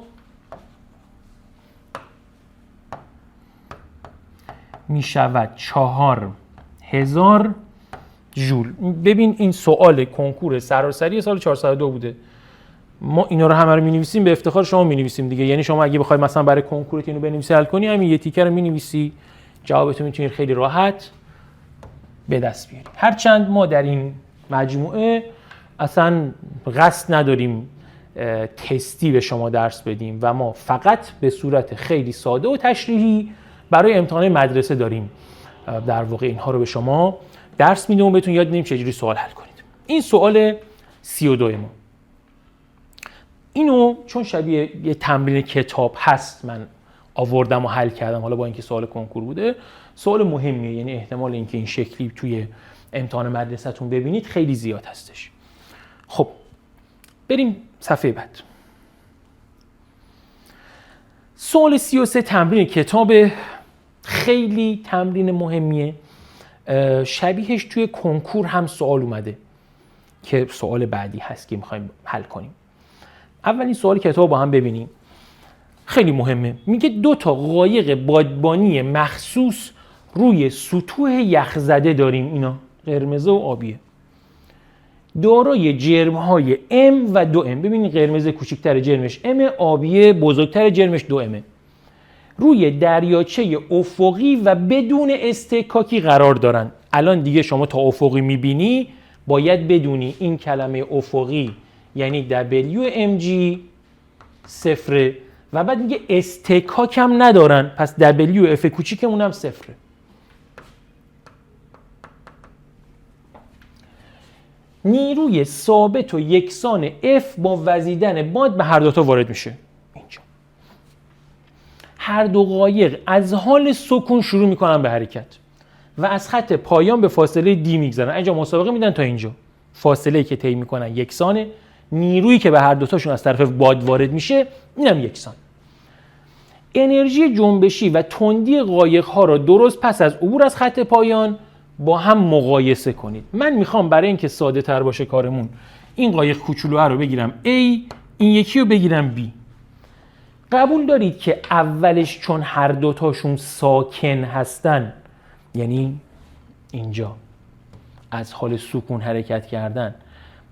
میشود 4000 ژول. ببین این سوال کنکور سراسری سال 402 بوده. ما اینا رو همه رو می‌نویسیم، به افتخار شما می‌نویسیم دیگه. یعنی شما اگه بخوای مثلا برای کنکورت اینو بنویسی حل کنی، همین یه تیکر رو می‌نویسی، جوابتو می‌تونی خیلی راحت به دست بیاری. هرچند ما در این مجموعه اصلا قصد نداریم تستی به شما درس بدیم و ما فقط به صورت خیلی ساده و تشریحی برای امتحان مدرسه داریم در واقع اینها رو به شما درس میدیم و بهتون یاد میدیم چجوری سوال حل کنید. این سوال 32 ما. اینو چون شبیه یه تمرین کتاب هست من آوردم و حل کردم، حالا با اینکه سوال کنکور بوده، سوال مهمیه، یعنی احتمال اینکه این شکلی توی امتحان مدرسه‌تون ببینید خیلی زیاد هستش. خب بریم صفحه بعد. سوال 33 تمرین کتاب، خیلی تمرین مهمیه. شبیهش توی کنکور هم سوال اومده که سوال بعدی هست که می‌خوایم حل کنیم. اولین سوال کتاب با هم ببینیم. خیلی مهمه. میگه 2 تا قایق بادبانی مخصوص روی سطوح یخزده داریم، اینا قرمز و آبیه، دارای جرم‌های M و 2M. ببینید قرمز کوچکتر جرمش M، آبیه بزرگتر جرمش 2M. روی دریاچه افقی و بدون استکاکی قرار دارن. الان دیگه شما تا افقی میبینی باید بدونی این کلمه افقی یعنی WMG صفره و بعد میگه استکاک هم ندارن، پس WF کوچیکمون هم صفره. نیروی ثابت و یکسان F با وزیدن باد به هر دوتا وارد میشه. اینجا هر دو قایق از حال سکون شروع میکنن به حرکت و از خط پایان به فاصله D میگذرن. اینجا مسابقه میدن تا اینجا، فاصله‌ای که طی میکنن یکسانه، نیرویی که به هر دوتاشون از طرف باد وارد میشه اینم یکسان. انرژی جنبشی و تندی قایق‌ها را درست پس از عبور از خط پایان با هم مقایسه کنید. من میخوام برای اینکه ساده تر باشه کارمون این قایق کوچولوها رو بگیرم A، این یکی رو بگیرم B. قبول دارید که اولش چون هر دوتاشون ساکن هستن، یعنی اینجا از حال سکون حرکت کردن،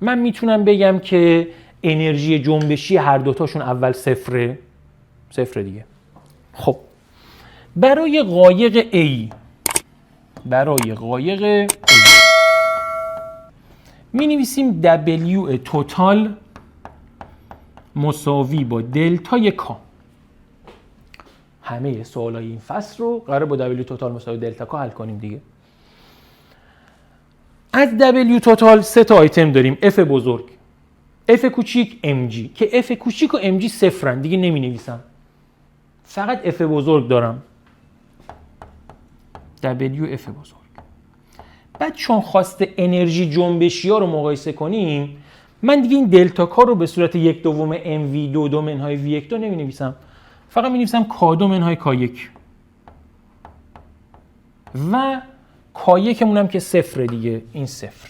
من میتونم بگم که انرژی جنبشی هر دوتاشون اول صفره دیگه. خب برای قایق A می نویسیم W توتال مساوی با دلتای کا. همه سوالای این فصل رو قراره با W توتال مساوی دلتا کا حل کنیم دیگه. از W توتال 3 تا آیتم داریم، F بزرگ، F کوچیک، MG، که F کوچیک و MG صفرن دیگه نمی نویسم، فقط F بزرگ دارم، WF بزرگ. بعد چون خواسته انرژی جنبشی ها رو مقایسه کنیم، من دیگه این دلتا کا رو به صورت 1/2 MV 2 منهای V1 نمی نویسم، فقط می نویسم K2 منهای K1 و K1 مونم که صفره دیگه، این صفر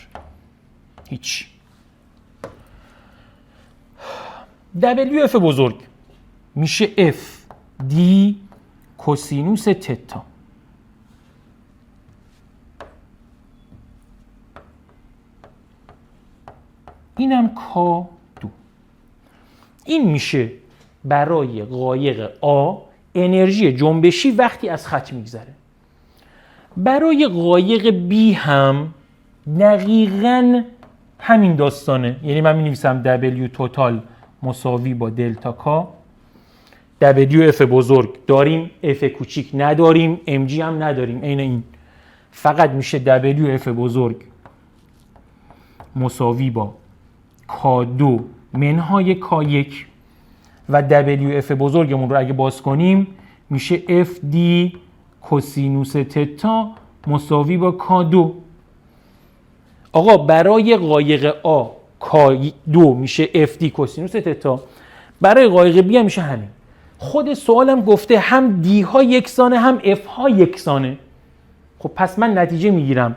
هیچ. WF بزرگ میشه F D کوسینوس تتا. اینم K2. این میشه برای قایق A انرژی جنبشی وقتی از خط میگذره. برای قایق B هم دقیقاً همین داستانه، یعنی من می‌نویسم W توتال مساوی با دلتا کا، WF بزرگ داریم، F کوچیک نداریم، MG هم نداریم، عین این، فقط میشه WF بزرگ مساوی با K2 منهای K1 و WF بزرگمون رو اگه باز کنیم میشه FD کوسینوس تتا مساوی با K2. آقا برای قایق A K2 میشه FD کوسینوس تتا، برای قایق B هم میشه همین. خود سوالم گفته هم D ها یکسانه هم F ها یکسانه. خب پس من نتیجه میگیرم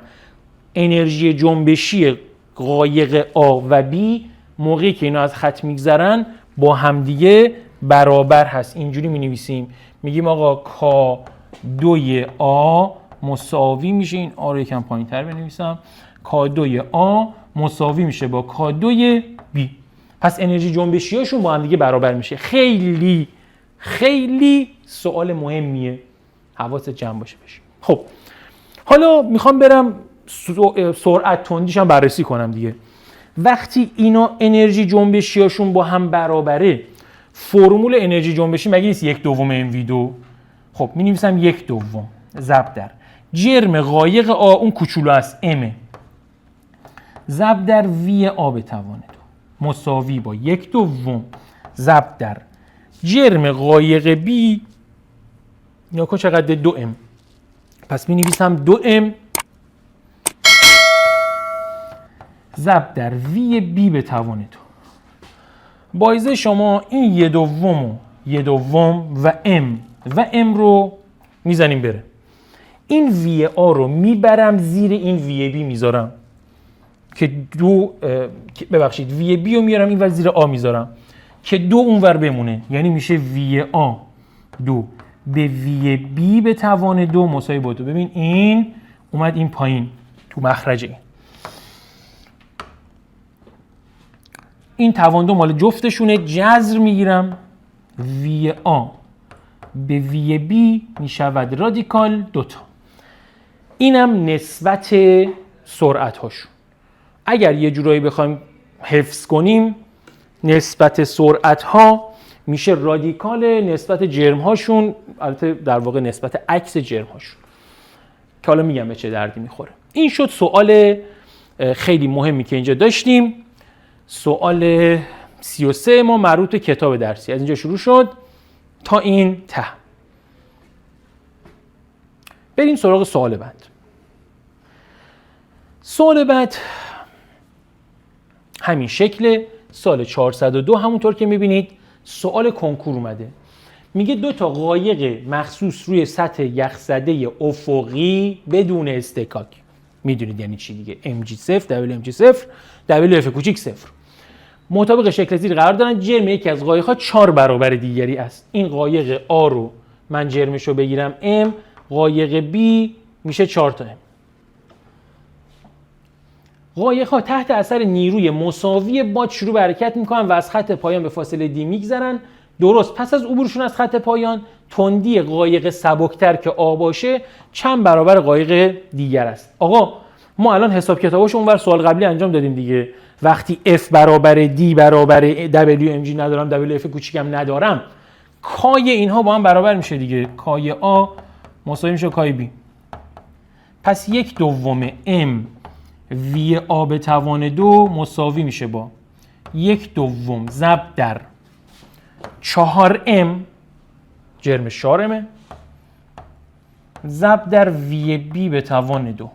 انرژی جنبشی قایق A و B موقعی که اینا از خط میگذرن با همدیگه برابر هست. اینجوری می نویسیم، میگیم آقا K2 A مساوی میشه، این A رو یکم پایین تر بنویسم، K2 A مساوی میشه با K2 B. پس انرژی جنبشی هاشون با هم دیگه برابر میشه. خیلی خیلی سوال مهمیه، حواست جمع باشه بشه. خب حالا میخوام برم سرعت تندیشم بررسی کنم دیگه. وقتی اینا انرژی جنبشی هاشون با هم برابره، فرمول انرژی جنبشی مگه نیست 1/2 mv²؟ خب می نویسم 1/2 ضرب در جرم قایق آ، اون کوچولو است m، ضرب در v آ به توان 2 مساوی با 1/2 ضرب در جرم قایق b، یا کن چقدر 2m. پس می نویسم 2m ضرب در v b به توان 2. بایزه شما این 1/2 و m رو میزنیم بره. این وی آ رو میبرم زیر این وی بی میذارم که ببخشید وی بی رو میارم این ور زیر آ میذارم که 2 اونور بمونه، یعنی میشه وی آ 2 به وی بی به توان 2 مساوی با 2. ببین این اومد این پایین تو مخرج این توان 2 مال جفتشونه، جذر میگیرم وی آ به وی بی میشود رادیکال 2 تا. اینم نسبت سرعت هاشون. اگر یه جورایی بخوایم حفظ کنیم، نسبت سرعت ها میشه رادیکال نسبت جرم هاشون، البته در واقع نسبت عکس جرم هاشون که حالا میگم به چه دردی میخوره. این شد سوال خیلی مهمی که اینجا داشتیم. سوال 33 ما مربوط به کتاب درسی، از اینجا شروع شد تا این ته. بریم سراغ سوال بعد. سوال بعد همین شکل، سال 402 همونطور که میبینید سوال کنکور اومده. میگه 2 تا قایق مخصوص روی سطح یخزده افقی بدون استکاک. میدونید یعنی چی دیگه، mg0 wmg0 wf کوچیک 0 مطابق شکل زیر قرار دارن. جرم یکی از قایق‌ها 4 برابر دیگری است. این قایق آ رو من جرمش رو بگیرم m، قایق بی میشه 4 تا m. قایق‌ها تحت اثر نیروی مساوی باد شروع به حرکت میکنن و از خط پایان به فاصله دی میگذرن. درست پس از عبورشون از خط پایان، تندی قایق سبکتر که آ باشه چند برابر قایق دیگر است. آقا ما الان حساب کتابش اونور سوال قبلی انجام دادیم دیگه. وقتی F برابر D برابر WMG ندارم، WF کوچیکم ندارم، کای اینها با هم برابر میشه دیگه. کای آ مساوی میشه کای بی. پس 1/2 M وی آ به توان 2 مساوی میشه با 1/2 ضرب در 4M جرم 4M ضرب در وی بی به توان 2.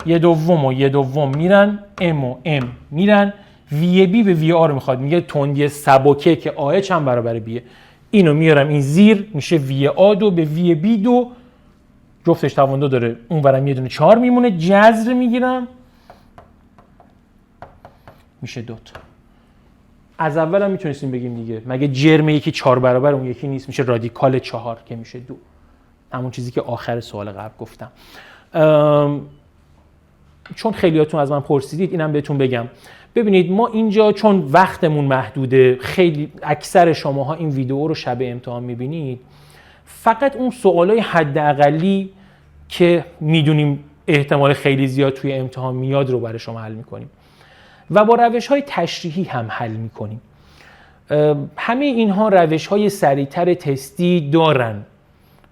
1/2 میرن، M و M میرن، وی بی به وی آ رو میخواد، میگه تندی سبکه که آه چند برابر بیه. اینو میارم این زیر میشه وی آ 2 به وی بی 2، جفتش توان 2 داره، اون برم یه دونه 4 میمونه، جذر میگیرم میشه 2 تا. از اول هم میتونستیم بگیم دیگه، مگه جرم یکی 4 برابر اون یکی نیست، میشه رادیکال 4 که میشه 2. همون چیزی که آخر سوال قبل گفتم. چون خیلیاتون از من پرسیدید اینم بهتون بگم. ببینید ما اینجا چون وقتمون محدوده، خیلی اکثر شماها این ویدیو رو شب امتحان میبینید، فقط اون سوالای حداقلی که میدونیم احتمال خیلی زیاد توی امتحان میاد رو برای شما حل میکنیم و با روش‌های تشریحی هم حل میکنیم. همه اینها روش‌های سریع‌تر تستی دارن،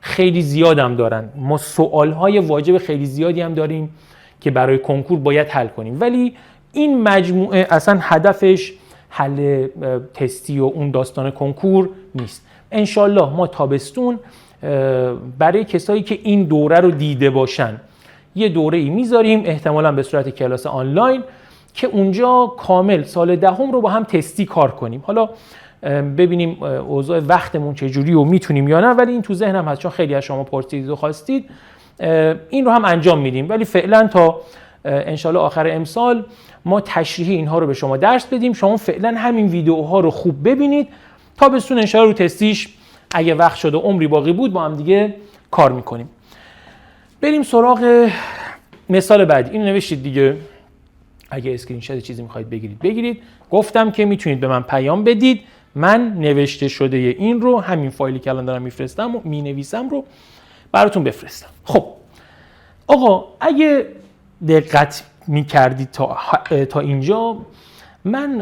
خیلی زیاد هم دارن. ما سوال‌های واجب خیلی زیادی هم داریم که برای کنکور باید حل کنیم، ولی این مجموعه اصلا هدفش حل تستی و اون داستان کنکور نیست. انشالله ما تابستون برای کسایی که این دوره رو دیده باشن یه دوره ای میذاریم، احتمالاً به صورت کلاس آنلاین، که اونجا کامل سال دهم رو با هم تستی کار کنیم. حالا ببینیم اوضاع وقتمون چجوری و میتونیم یا نه، ولی این تو ذهنم هست چون خیلی از شما پرسیدید و خواستید. این رو هم انجام میدیم، ولی فعلا تا انشالله آخر امسال ما تشریحی اینها رو به شما درس بدیم. شما فعلا همین ویدیوها رو خوب ببینید، تا بستون انشالله رو تستیش اگه وقت شد و عمری باقی بود با هم دیگه کار میکنیم. بریم سراغ مثال بعدی. اینو نوشتید دیگه. اگه اسکرین شات چیزی میخواید بگیرید. گفتم که میتونید به من پیام بدید، من نوشته شده این رو، همین فایلی که الان دارم میفرستم و مینویسم رو براتون بفرستم. خب آقا اگه دقت میکردید تا اینجا، من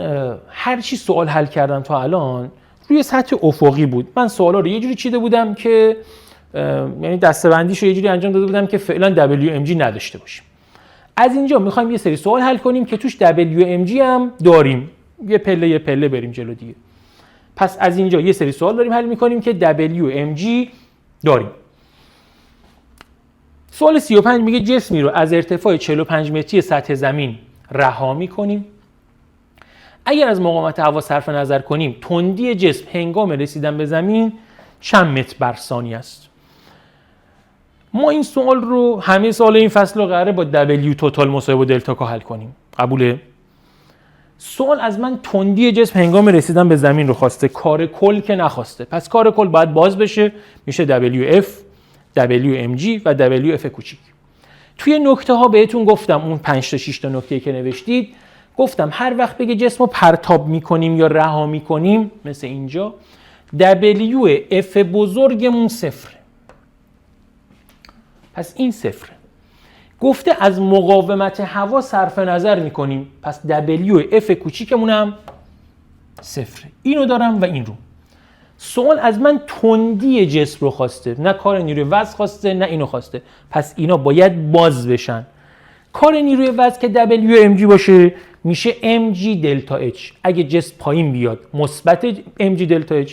هر چی سوال حل کردم تا الان روی سطح افقی بود. من سوالا رو یه جوری چیده بودم که یعنی دسته‌بندیش رو یه جوری انجام داده بودم که فعلا WMG نداشته باشیم. از اینجا میخوایم یه سری سوال حل کنیم که توش WMG هم داریم، یه پله بریم جلو دیگه. پس از اینجا یه سری سوال داریم حل میکنیم که WMG داریم. سوال 35 میگه جسمی رو از ارتفاع 45 متری سطح زمین رها میکنیم. اگر از مقاومت هوا صرف نظر کنیم، تندی جسم هنگام رسیدن به زمین چند متر بر ثانیه است؟ ما این سوال رو همه سوال این فصل رو قراره با W توتال مساوی با دلتا کا حل کنیم. قبوله؟ سوال از من تندی جسم هنگام رسیدن به زمین رو خواسته، کار کل که نخواسته. پس کار کل باید باز بشه، میشه WF، WMG و WF کوچیک. توی نکته ها بهتون گفتم، اون 5 تا 6 تا نکته که نوشتید، گفتم هر وقت بگه جسم رو پرتاب میکنیم یا رها میکنیم، مثل اینجا، WF بزرگمون صفره. پس این صفره. گفته از مقاومت هوا صرف نظر میکنیم، پس WF کوچیکمون هم صفره. اینو دارم و این رو. سوال از من تندی جسم رو خواسته، نه کار نیروی وزن خواسته، نه اینو خواسته. پس اینا باید باز بشن. کار نیروی وزن که WMG باشه میشه mg دلتا H. اگه جسم پایین بیاد مثبت mg دلتا H،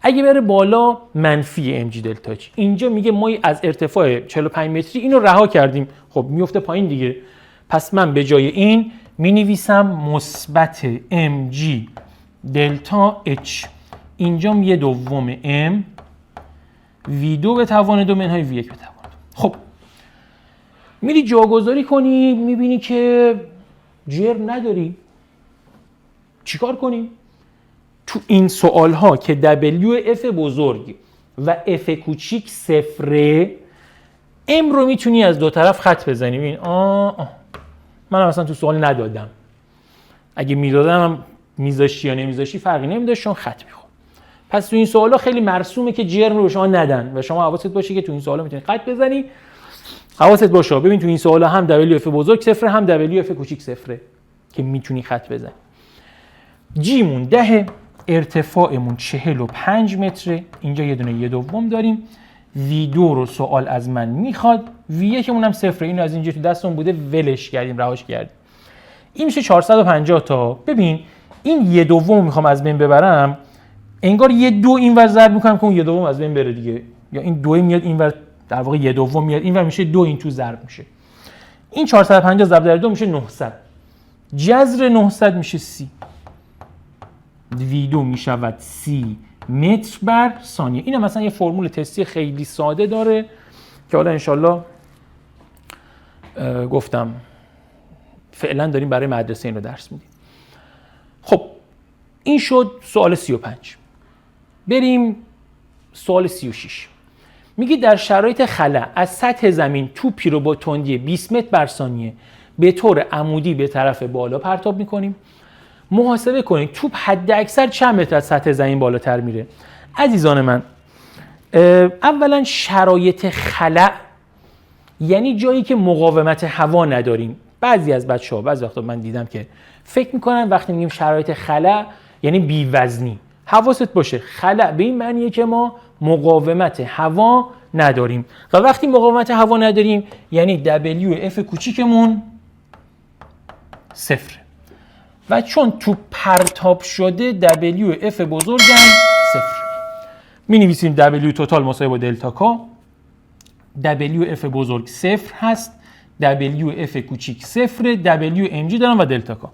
اگه بره بالا منفی mg دلتا H. اینجا میگه ما از ارتفاع 45 متری اینو رها کردیم، خب میفته پایین دیگه. پس من به جای این مینویسم مثبت mg دلتا H. اینجا یه دوم m v2 به توان 2 منهای v1 به توان 2. خب میری جاگذاری کنی، میبینی که جرم نداری. چیکار کنیم؟ تو این سوال ها که WF بزرگ و F کوچیک صفره، M رو میتونی از دو طرف خط بزنی. ببین من اصلا تو سوال ندادم. اگه میدادم میذاشتی یا نمیذاشتی فرقی نمیداشت، چون خط میخواد. پس تو این سوالا خیلی مرسومه که جرم رو به شما ندن و شما حواست باشه که تو این سوالا میتونی خط بزنی. حواست باشه. ببین تو این سوالا هم WF بزرگ صفره، هم WF کوچیک صفره که میتونی خط بزنی. جیمون 10، ارتفاعمون 45 متره. اینجا یه دونه یه دوم داریم. V2 رو سوال از من میخواد، V1 مون هم صفره. اینو از اینجا تو دستمون بوده ولش کردیم، رهاش کردیم. این میشه 450 تا. ببین این یه دوم میخوام از بین ببرم، انگار یه دو اینور ضرب میکنم که اون یه دوم از بین بره دیگه. یا این دو میاد اینور، در واقع یه دوم میاد اینور، میشه دو، این تو ضرب میشه. این 450 ضرب در 2 میشه 900. جذر 900 میشه 30. V2 میشود 30 متر بر ثانیه. این مثلا یه فرمول تستی خیلی ساده داره که حالا انشالله گفتم فعلا داریم برای مدرسه این رو درس میدیم. خب این شد سوال 35. بریم سوال 36. میگه در شرایط خلا از سطح زمین توپی رو با تندی 20 متر بر ثانیه به طور عمودی به طرف بالا پرتاب میکنیم. محاسبه کنید توپ حد اکثر چند متر از سطح زمین بالاتر میره. عزیزان من، اولا شرایط خلا یعنی جایی که مقاومت هوا نداریم. بعضی از بچه‌ها بعضی وقتا من دیدم که فکر میکنن وقتی میگیم شرایط خلا یعنی بی‌وزنی. حواست باشه خلا به این معنیه که ما مقاومت هوا نداریم و وقتی مقاومت هوا نداریم یعنی WF کوچیکمون صفره و چون تو پرتاب شده WF بزرگم صفر. می نویسیم W توتال مساوی با دلتا کا. WF بزرگ صفر هست، WF کوچیک صفره، WMG دارم و دلتا کا.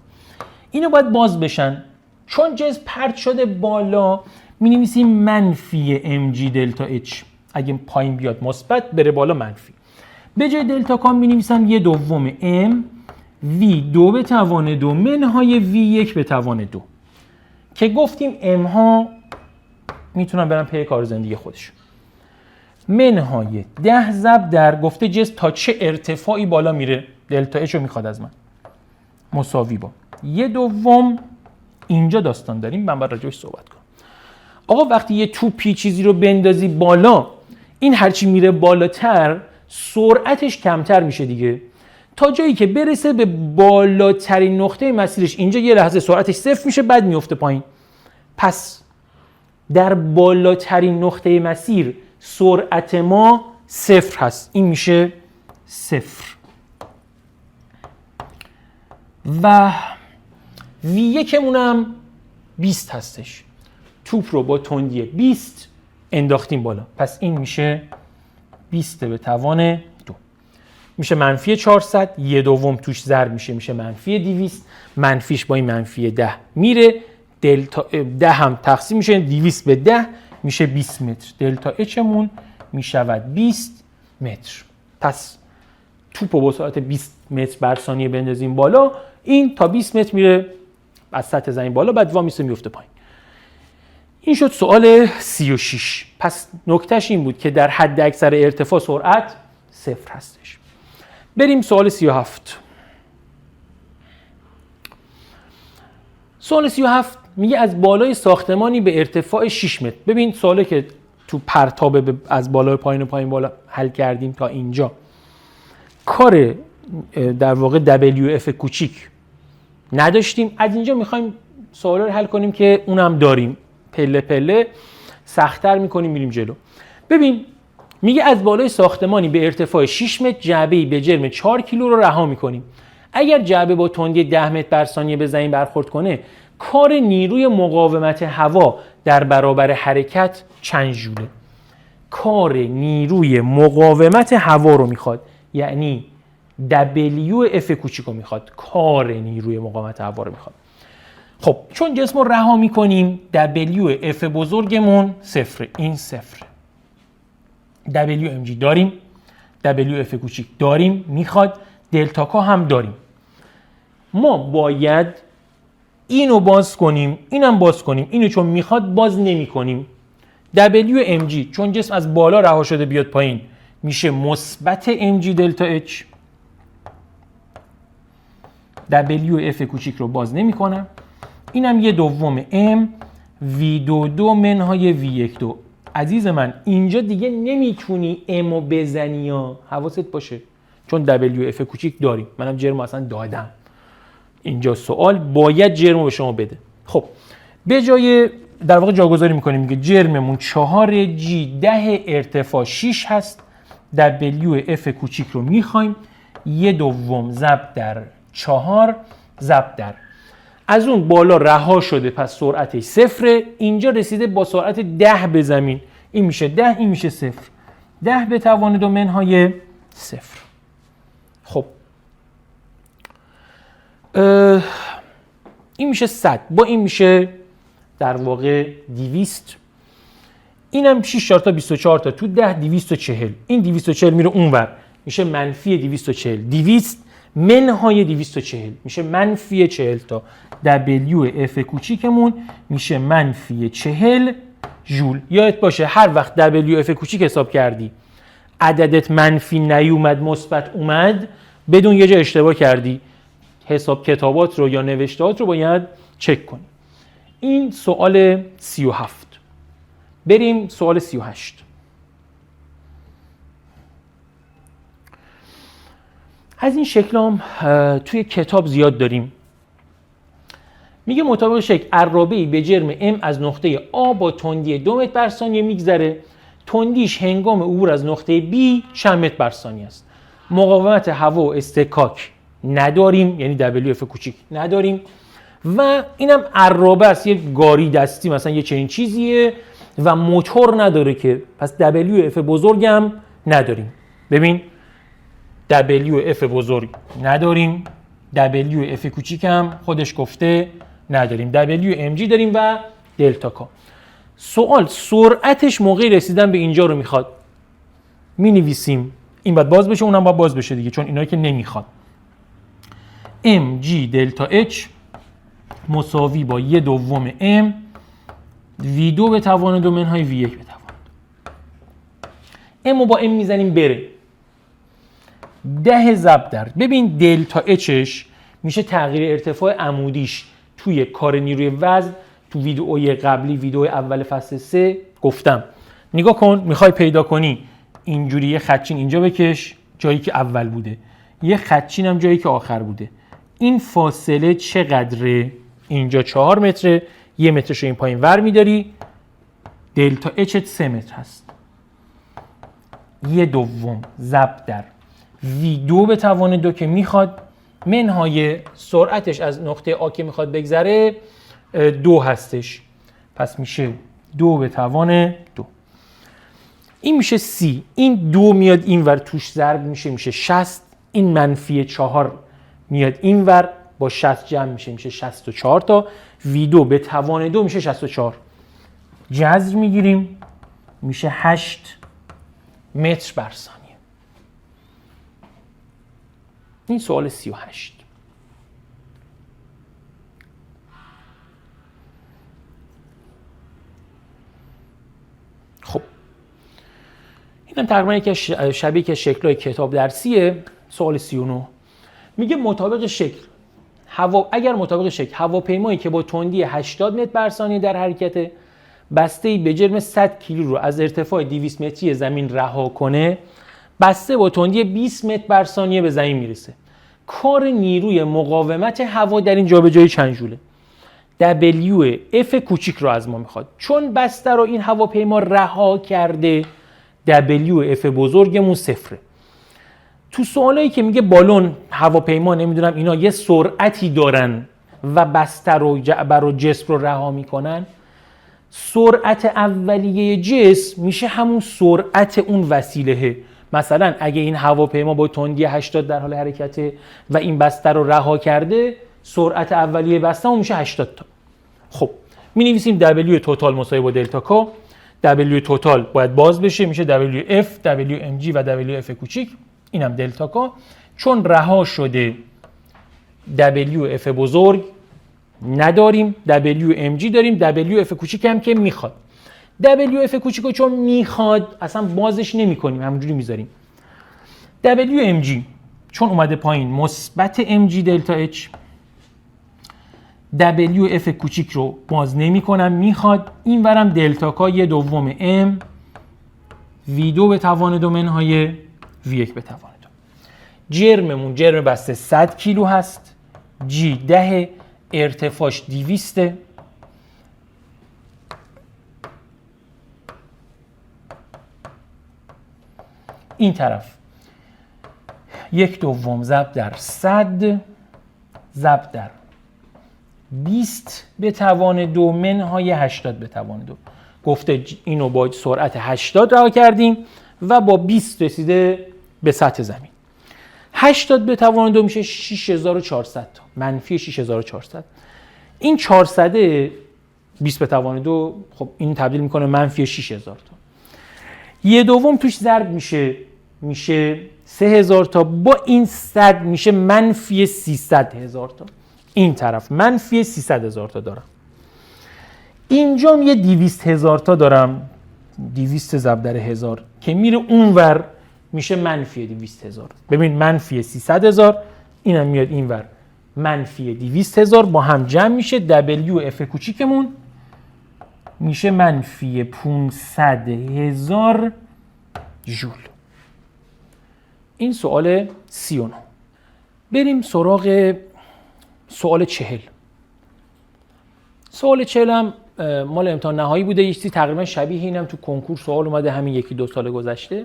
اینو باید باز بشن. چون جسم پرت شده بالا می نویسیم منفی mg دلتا H. اگه پایین بیاد مثبت، بره بالا منفی. به جای دلتا کا می نویسم یه دوم m V2 به توان 2 منهای V1 به توان 2 که گفتیم M ها میتونن برن پی کار زندگی خودشون. منهای 10 ضرب در گفته جسم تا چه ارتفاعی بالا میره، دلتا H رو میخواد از من. مساوی با 1/2 اینجا داستان داریم، من باید راجعش صحبت کنم. آقا وقتی یه توپی چیزی رو بندازی بالا، این هرچی میره بالاتر سرعتش کمتر میشه دیگه، تا جایی که برسه به بالاترین نقطه مسیرش. اینجا یه لحظه سرعتش 0 میشه، بعد میفته پایین. پس در بالاترین نقطه مسیر سرعت ما 0 هست، این میشه 0. و V1 مونم 20 هستش. توپ رو با تندی 20 انداختیم بالا، پس این میشه 20 به توان 2، میشه منفی 400. 1/2 توش ضرب میشه منفی 200. منفیش با این منفی 10 میره، دلتا 10 هم تقسیم میشه 200 به 10 میشه 20 متر. دلتا اچ مون میشود 20 متر. پس توپ رو با سرعت 20 متر بر ثانیه بندازیم بالا، این تا 20 متر میره از سطح زمین بالا، بعد وامیسته میفته پایین. این شد سوال 36. پس نکتهش این بود که در حد اکثر ارتفاع سرعت 0 هستش. بریم سوال 37. سوال 37 میگه از بالای ساختمانی به ارتفاع 6 متر. ببین سوالی که تو پرتاب از بالای پایین و پایین بالا حل کردیم تا اینجا، کار در واقع WF کوچیک نداشتیم. از اینجا میخوایم سوالا رو حل کنیم که اونم داریم، پله پله سخت‌تر میکنیم میریم جلو. ببین میگه از بالای ساختمانی به ارتفاع 6 متر جعبه‌ای به جرم 4 کیلو رو رها میکنیم. اگر جعبه با تندی 10 متر بر ثانیه به زمین برخورد کنه، کار نیروی مقاومت هوا در برابر حرکت چند ژوله؟ کار نیروی مقاومت هوا رو میخواد، یعنی WF کوچیک رو میخواد، کار نیروی مقاومت هوا رو میخواد. خب چون جسم رو رها میکنیم، WF بزرگمون 0، این 0. WMG داریم، WF کوچیک داریم میخواد، دلتا کا هم داریم. ما باید اینو باز کنیم، اینم باز کنیم. اینو چون میخواد باز نمی کنیم. WMG چون جسم از بالا رها شده بیاد پایین میشه مثبت mg دلتا h. WF کوچیک رو باز نمی کنم. اینم 1/2 m v22 منهای v12. عزیز من اینجا دیگه نمیتونی m رو بزنی ها، حواست باشه، چون WF کوچیک داریم. منم جرم اصلا دادم. اینجا سوال باید جرم رو به شما بده. خب به جای در واقع جاگذاری میکنیم، میگه جرممون 4g 10 ارتفاع 6 هست. WF کوچیک رو میخوایم 1/2 ضرب در 4 ضرب در، از اون بالا رها شده پس سرعتش 0. اینجا رسیده با سرعت 10 به زمین، این میشه 10، این میشه 0. 10 به توان 2 منهای 0. خب این میشه 100 با این میشه در واقع 200. اینم 6 تا 24 تا تو 10 240. این 240 میره اونور میشه منفی 240. 200 منهای 240 میشه منفی 40 تا. WF کوچیکمون میشه منفی 40 ژول. یادت باشه هر وقت WF کوچیک حساب کردی عددت منفی نیومد مثبت اومد، بدون یه جا اشتباه کردی، حساب کتابات رو یا نوشتهات رو باید چک کنی. این سوال 37. بریم سوال 38. از این شکل هم توی کتاب زیاد داریم. میگه مطابق شکل عرابه‌ای به جرم M از نقطه A با تندی 2 متر بر ثانیه میگذره. تندیش هنگام عبور از نقطه B چند متر بر ثانیه است. مقاومت هوا و استکاک نداریم، یعنی WF کوچیک نداریم و اینم عرابه است، یه گاری دستی مثلا یه چنین چیزیه و موتور نداره که، پس WF بزرگم نداریم. ببین WF بزرگ نداریم، WF کوچیکم خودش گفته نداریم، WMG داریم و دلتا کا. سوال سرعتش موقع رسیدن به اینجا رو میخواد. مینویسیم این باید باز بشه، اونم باید باز بشه دیگه، چون اینایی که نمیخواد. mg دلتا h مساوی با 1/2 m v2 به توان 2 منهای v1 به توان 2. m رو با m میزنیم بره. 10 ضرب در، ببین دلتا hش میشه تغییر ارتفاع عمودیش توی کار نیروی وزن. تو ویدئوی قبلی، ویدئو اول فصل 3 گفتم. نگاه کن، میخوای پیدا کنی اینجوری یه خطچین اینجا بکش جایی که اول بوده، یه خطچین هم جایی که آخر بوده. این فاصله چقدره؟ اینجا 4 متره، 1 مترش رو این پایین ور میداری، دلتا اچ 3 متر هست. 1/2 ضرب در V2 به توان 2 که میخواد منهای سرعتش از نقطه آ که میخواد بگذره 2 هستش، پس میشه 2 به توان 2. این میشه C. این 2 میاد اینور توش ضرب میشه 60. این منفی 4 میاد اینور با 60 جمع میشه 64 تا V2 به توان 2 میشه 64. جذر میگیریم میشه 8 متر بر ثانیه. این سوال 38. خب اینم تقریبا یکی شبیه که شکل‌های کتاب درسیه. سوال 39 میگه مطابق شکل اگر مطابق شکل هواپیمایی که با تندی 80 متر بر ثانیه در حرکت، بسته‌ای به جرم 100 کیلو رو از ارتفاع 200 متری زمین رها کنه، بسته با تندی 20 متر بر ثانیه به زمین میرسه. کار نیروی مقاومت هوا در این جابجایی چند ژوله؟ W F کوچیک رو از ما میخواد. چون بسته رو این هواپیما رها کرده، W F بزرگمون 0. تو سوالایی که میگه بالون، هواپیما، نمیدونم اینا یه سرعتی دارن و بسته رو، جعبه رو، جسم رو رها میکنن، سرعت اولیه جسم میشه همون سرعت اون وسیله. مثلا اگه این هواپیما با تندی 80 در حال حرکته و این بسته رو رها کرده، سرعت اولیه بسته اون میشه 80 تا. خب می نویسیم W توتال مساوی با دلتا K. W توتال باید باز بشه، میشه WF، WMG و WF کوچیک. اینم دلتا K. چون رها شده WF بزرگ نداریم، WMG داریم، WF کوچیک هم که میخواد. WF کوچیکو چون میخواد اصلا بازش نمی کنیم، همونجوری میذاریم. WMG چون اومده پایین مثبت MG دلتا H، WF کوچیک رو باز نمی کنم، میخواد. این ورم دلتا K 1/2 M V2 به توان 2 منهای V1 به توان 2. جرممون جرم بسته 100 کیلو هست، G 10، ارتفاعش 200. این طرف 1/2 ضرب در 100 ضرب در 20 به توان 2 منهای 80 به توان 2. گفته اینو با سرعت 80 رها کردیم و با 20 رسیده به سطح زمین. 80 به توان 2 میشه 6400 تا، منفی 6400. این 400 20 به توان 2، خب این تبدیل میکنه منفی 6000 تا. 1/2 توش ضرب میشه 3000 تا، با این 100 میشه منفی 300000 تا. این طرف منفی 300000 تا دارم. اینجا یه 200000 تا دارم، 200 ضرب در 1000 که میره اونور میشه منفی 200000. ببین منفی 300000، اینم میاد اینور منفی 200000، با هم جمع میشه WF کوچیکمون میشه منفی 500000 ژول. این سوال 39. بریم سراغ سوال 40. سوال 40 هم مال امتحان نهایی بوده، یه چیزی تقریبا شبیه اینم تو کنکور سوال اومده همین 1-2 سال گذشته.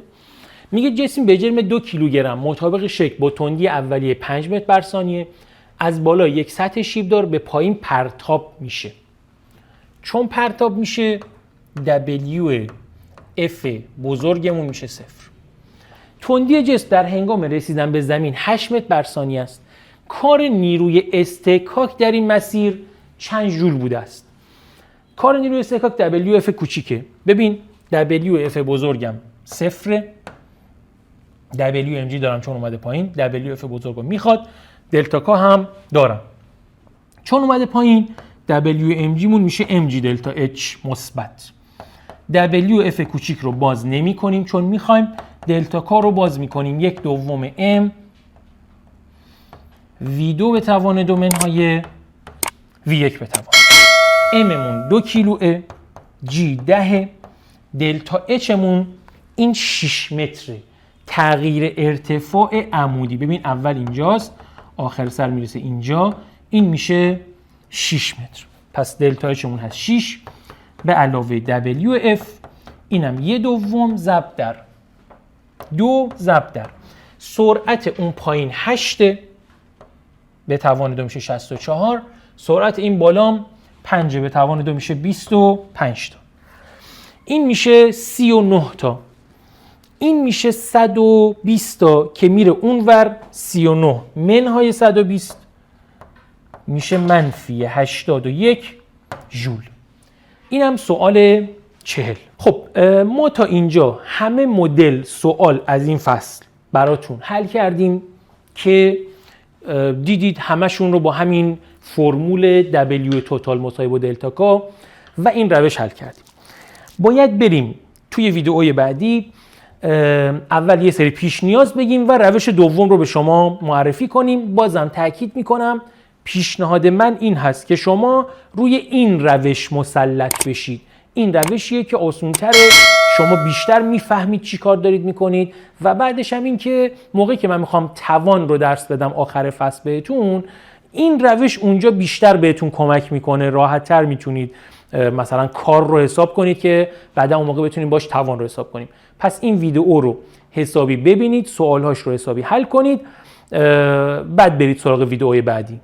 میگه جسم به جرم 2 کیلوگرم مطابق شکل با تندی اولیه 5 متر بر ثانیه از بالا یک سطح شیبدار به پایین پرتاب میشه. چون پرتاب میشه WF بزرگمون میشه 0. تندی جسم در هنگام رسیدن به زمین 8 متر بر ثانیه است. کار نیروی اصطکاک در این مسیر چند ژول بوده است؟ کار نیروی اصطکاک WF کوچیکه. ببین WF بزرگم 0، WMG دارم چون اومده پایین، WF بزرگو میخواد، دلتا K هم دارم چون اومده پایین، WMG مون میشه MG دلتا H مثبت. WF کوچیک رو باز نمی کنیم چون میخوایم، دلتا K رو باز میکنیم 1/2 M V2 به توان 2 منهای V1 به توان. Mمون 2 کیلوه، G 10، دلتا Hمون این 6 متره. تغییر ارتفاع عمودی، ببین اول اینجاست، آخر سر میرسه اینجا، این میشه 6 متر. پس دلتا Hمون هست 6 به علاوه WF، اینم 1/2 ضرب در 2 ضرب در سرعت اون پایین 8 به توان 2 میشه 64، سرعت این بالام 5 به توان 2 میشه 25 تا. این میشه 39 تا. این میشه 120 تا که میره اونور، 39 منهای 120 میشه منفی 81 ژول. اینم سوال 40. خب ما تا اینجا همه مدل سوال از این فصل براتون حل کردیم که دیدید همشون رو با همین فرمول W توتال مساوی با دلتا کا و این روش حل کردیم. باید بریم توی ویدئوی بعدی اول یه سری پیش نیاز بگیم و روش دوم رو به شما معرفی کنیم. بازم تاکید میکنم پیشنهاد من این هست که شما روی این روش مسلط بشید. این روشیه که آسان‌تره، شما بیشتر میفهمید چی کار دارید میکنید و بعدش هم این که موقعی که من میخوام توان رو درس بدم آخر فصل بهتون، این روش اونجا بیشتر بهتون کمک میکنه، راحت‌تر میتونید مثلا کار رو حساب کنید که بعدا اون موقع بتونید باش توان رو حساب کنیم. پس این ویدئو رو حسابی ببینید، سوالهاش رو حسابی حل کنید، بعد برید سراغ ویدئوی بعدی.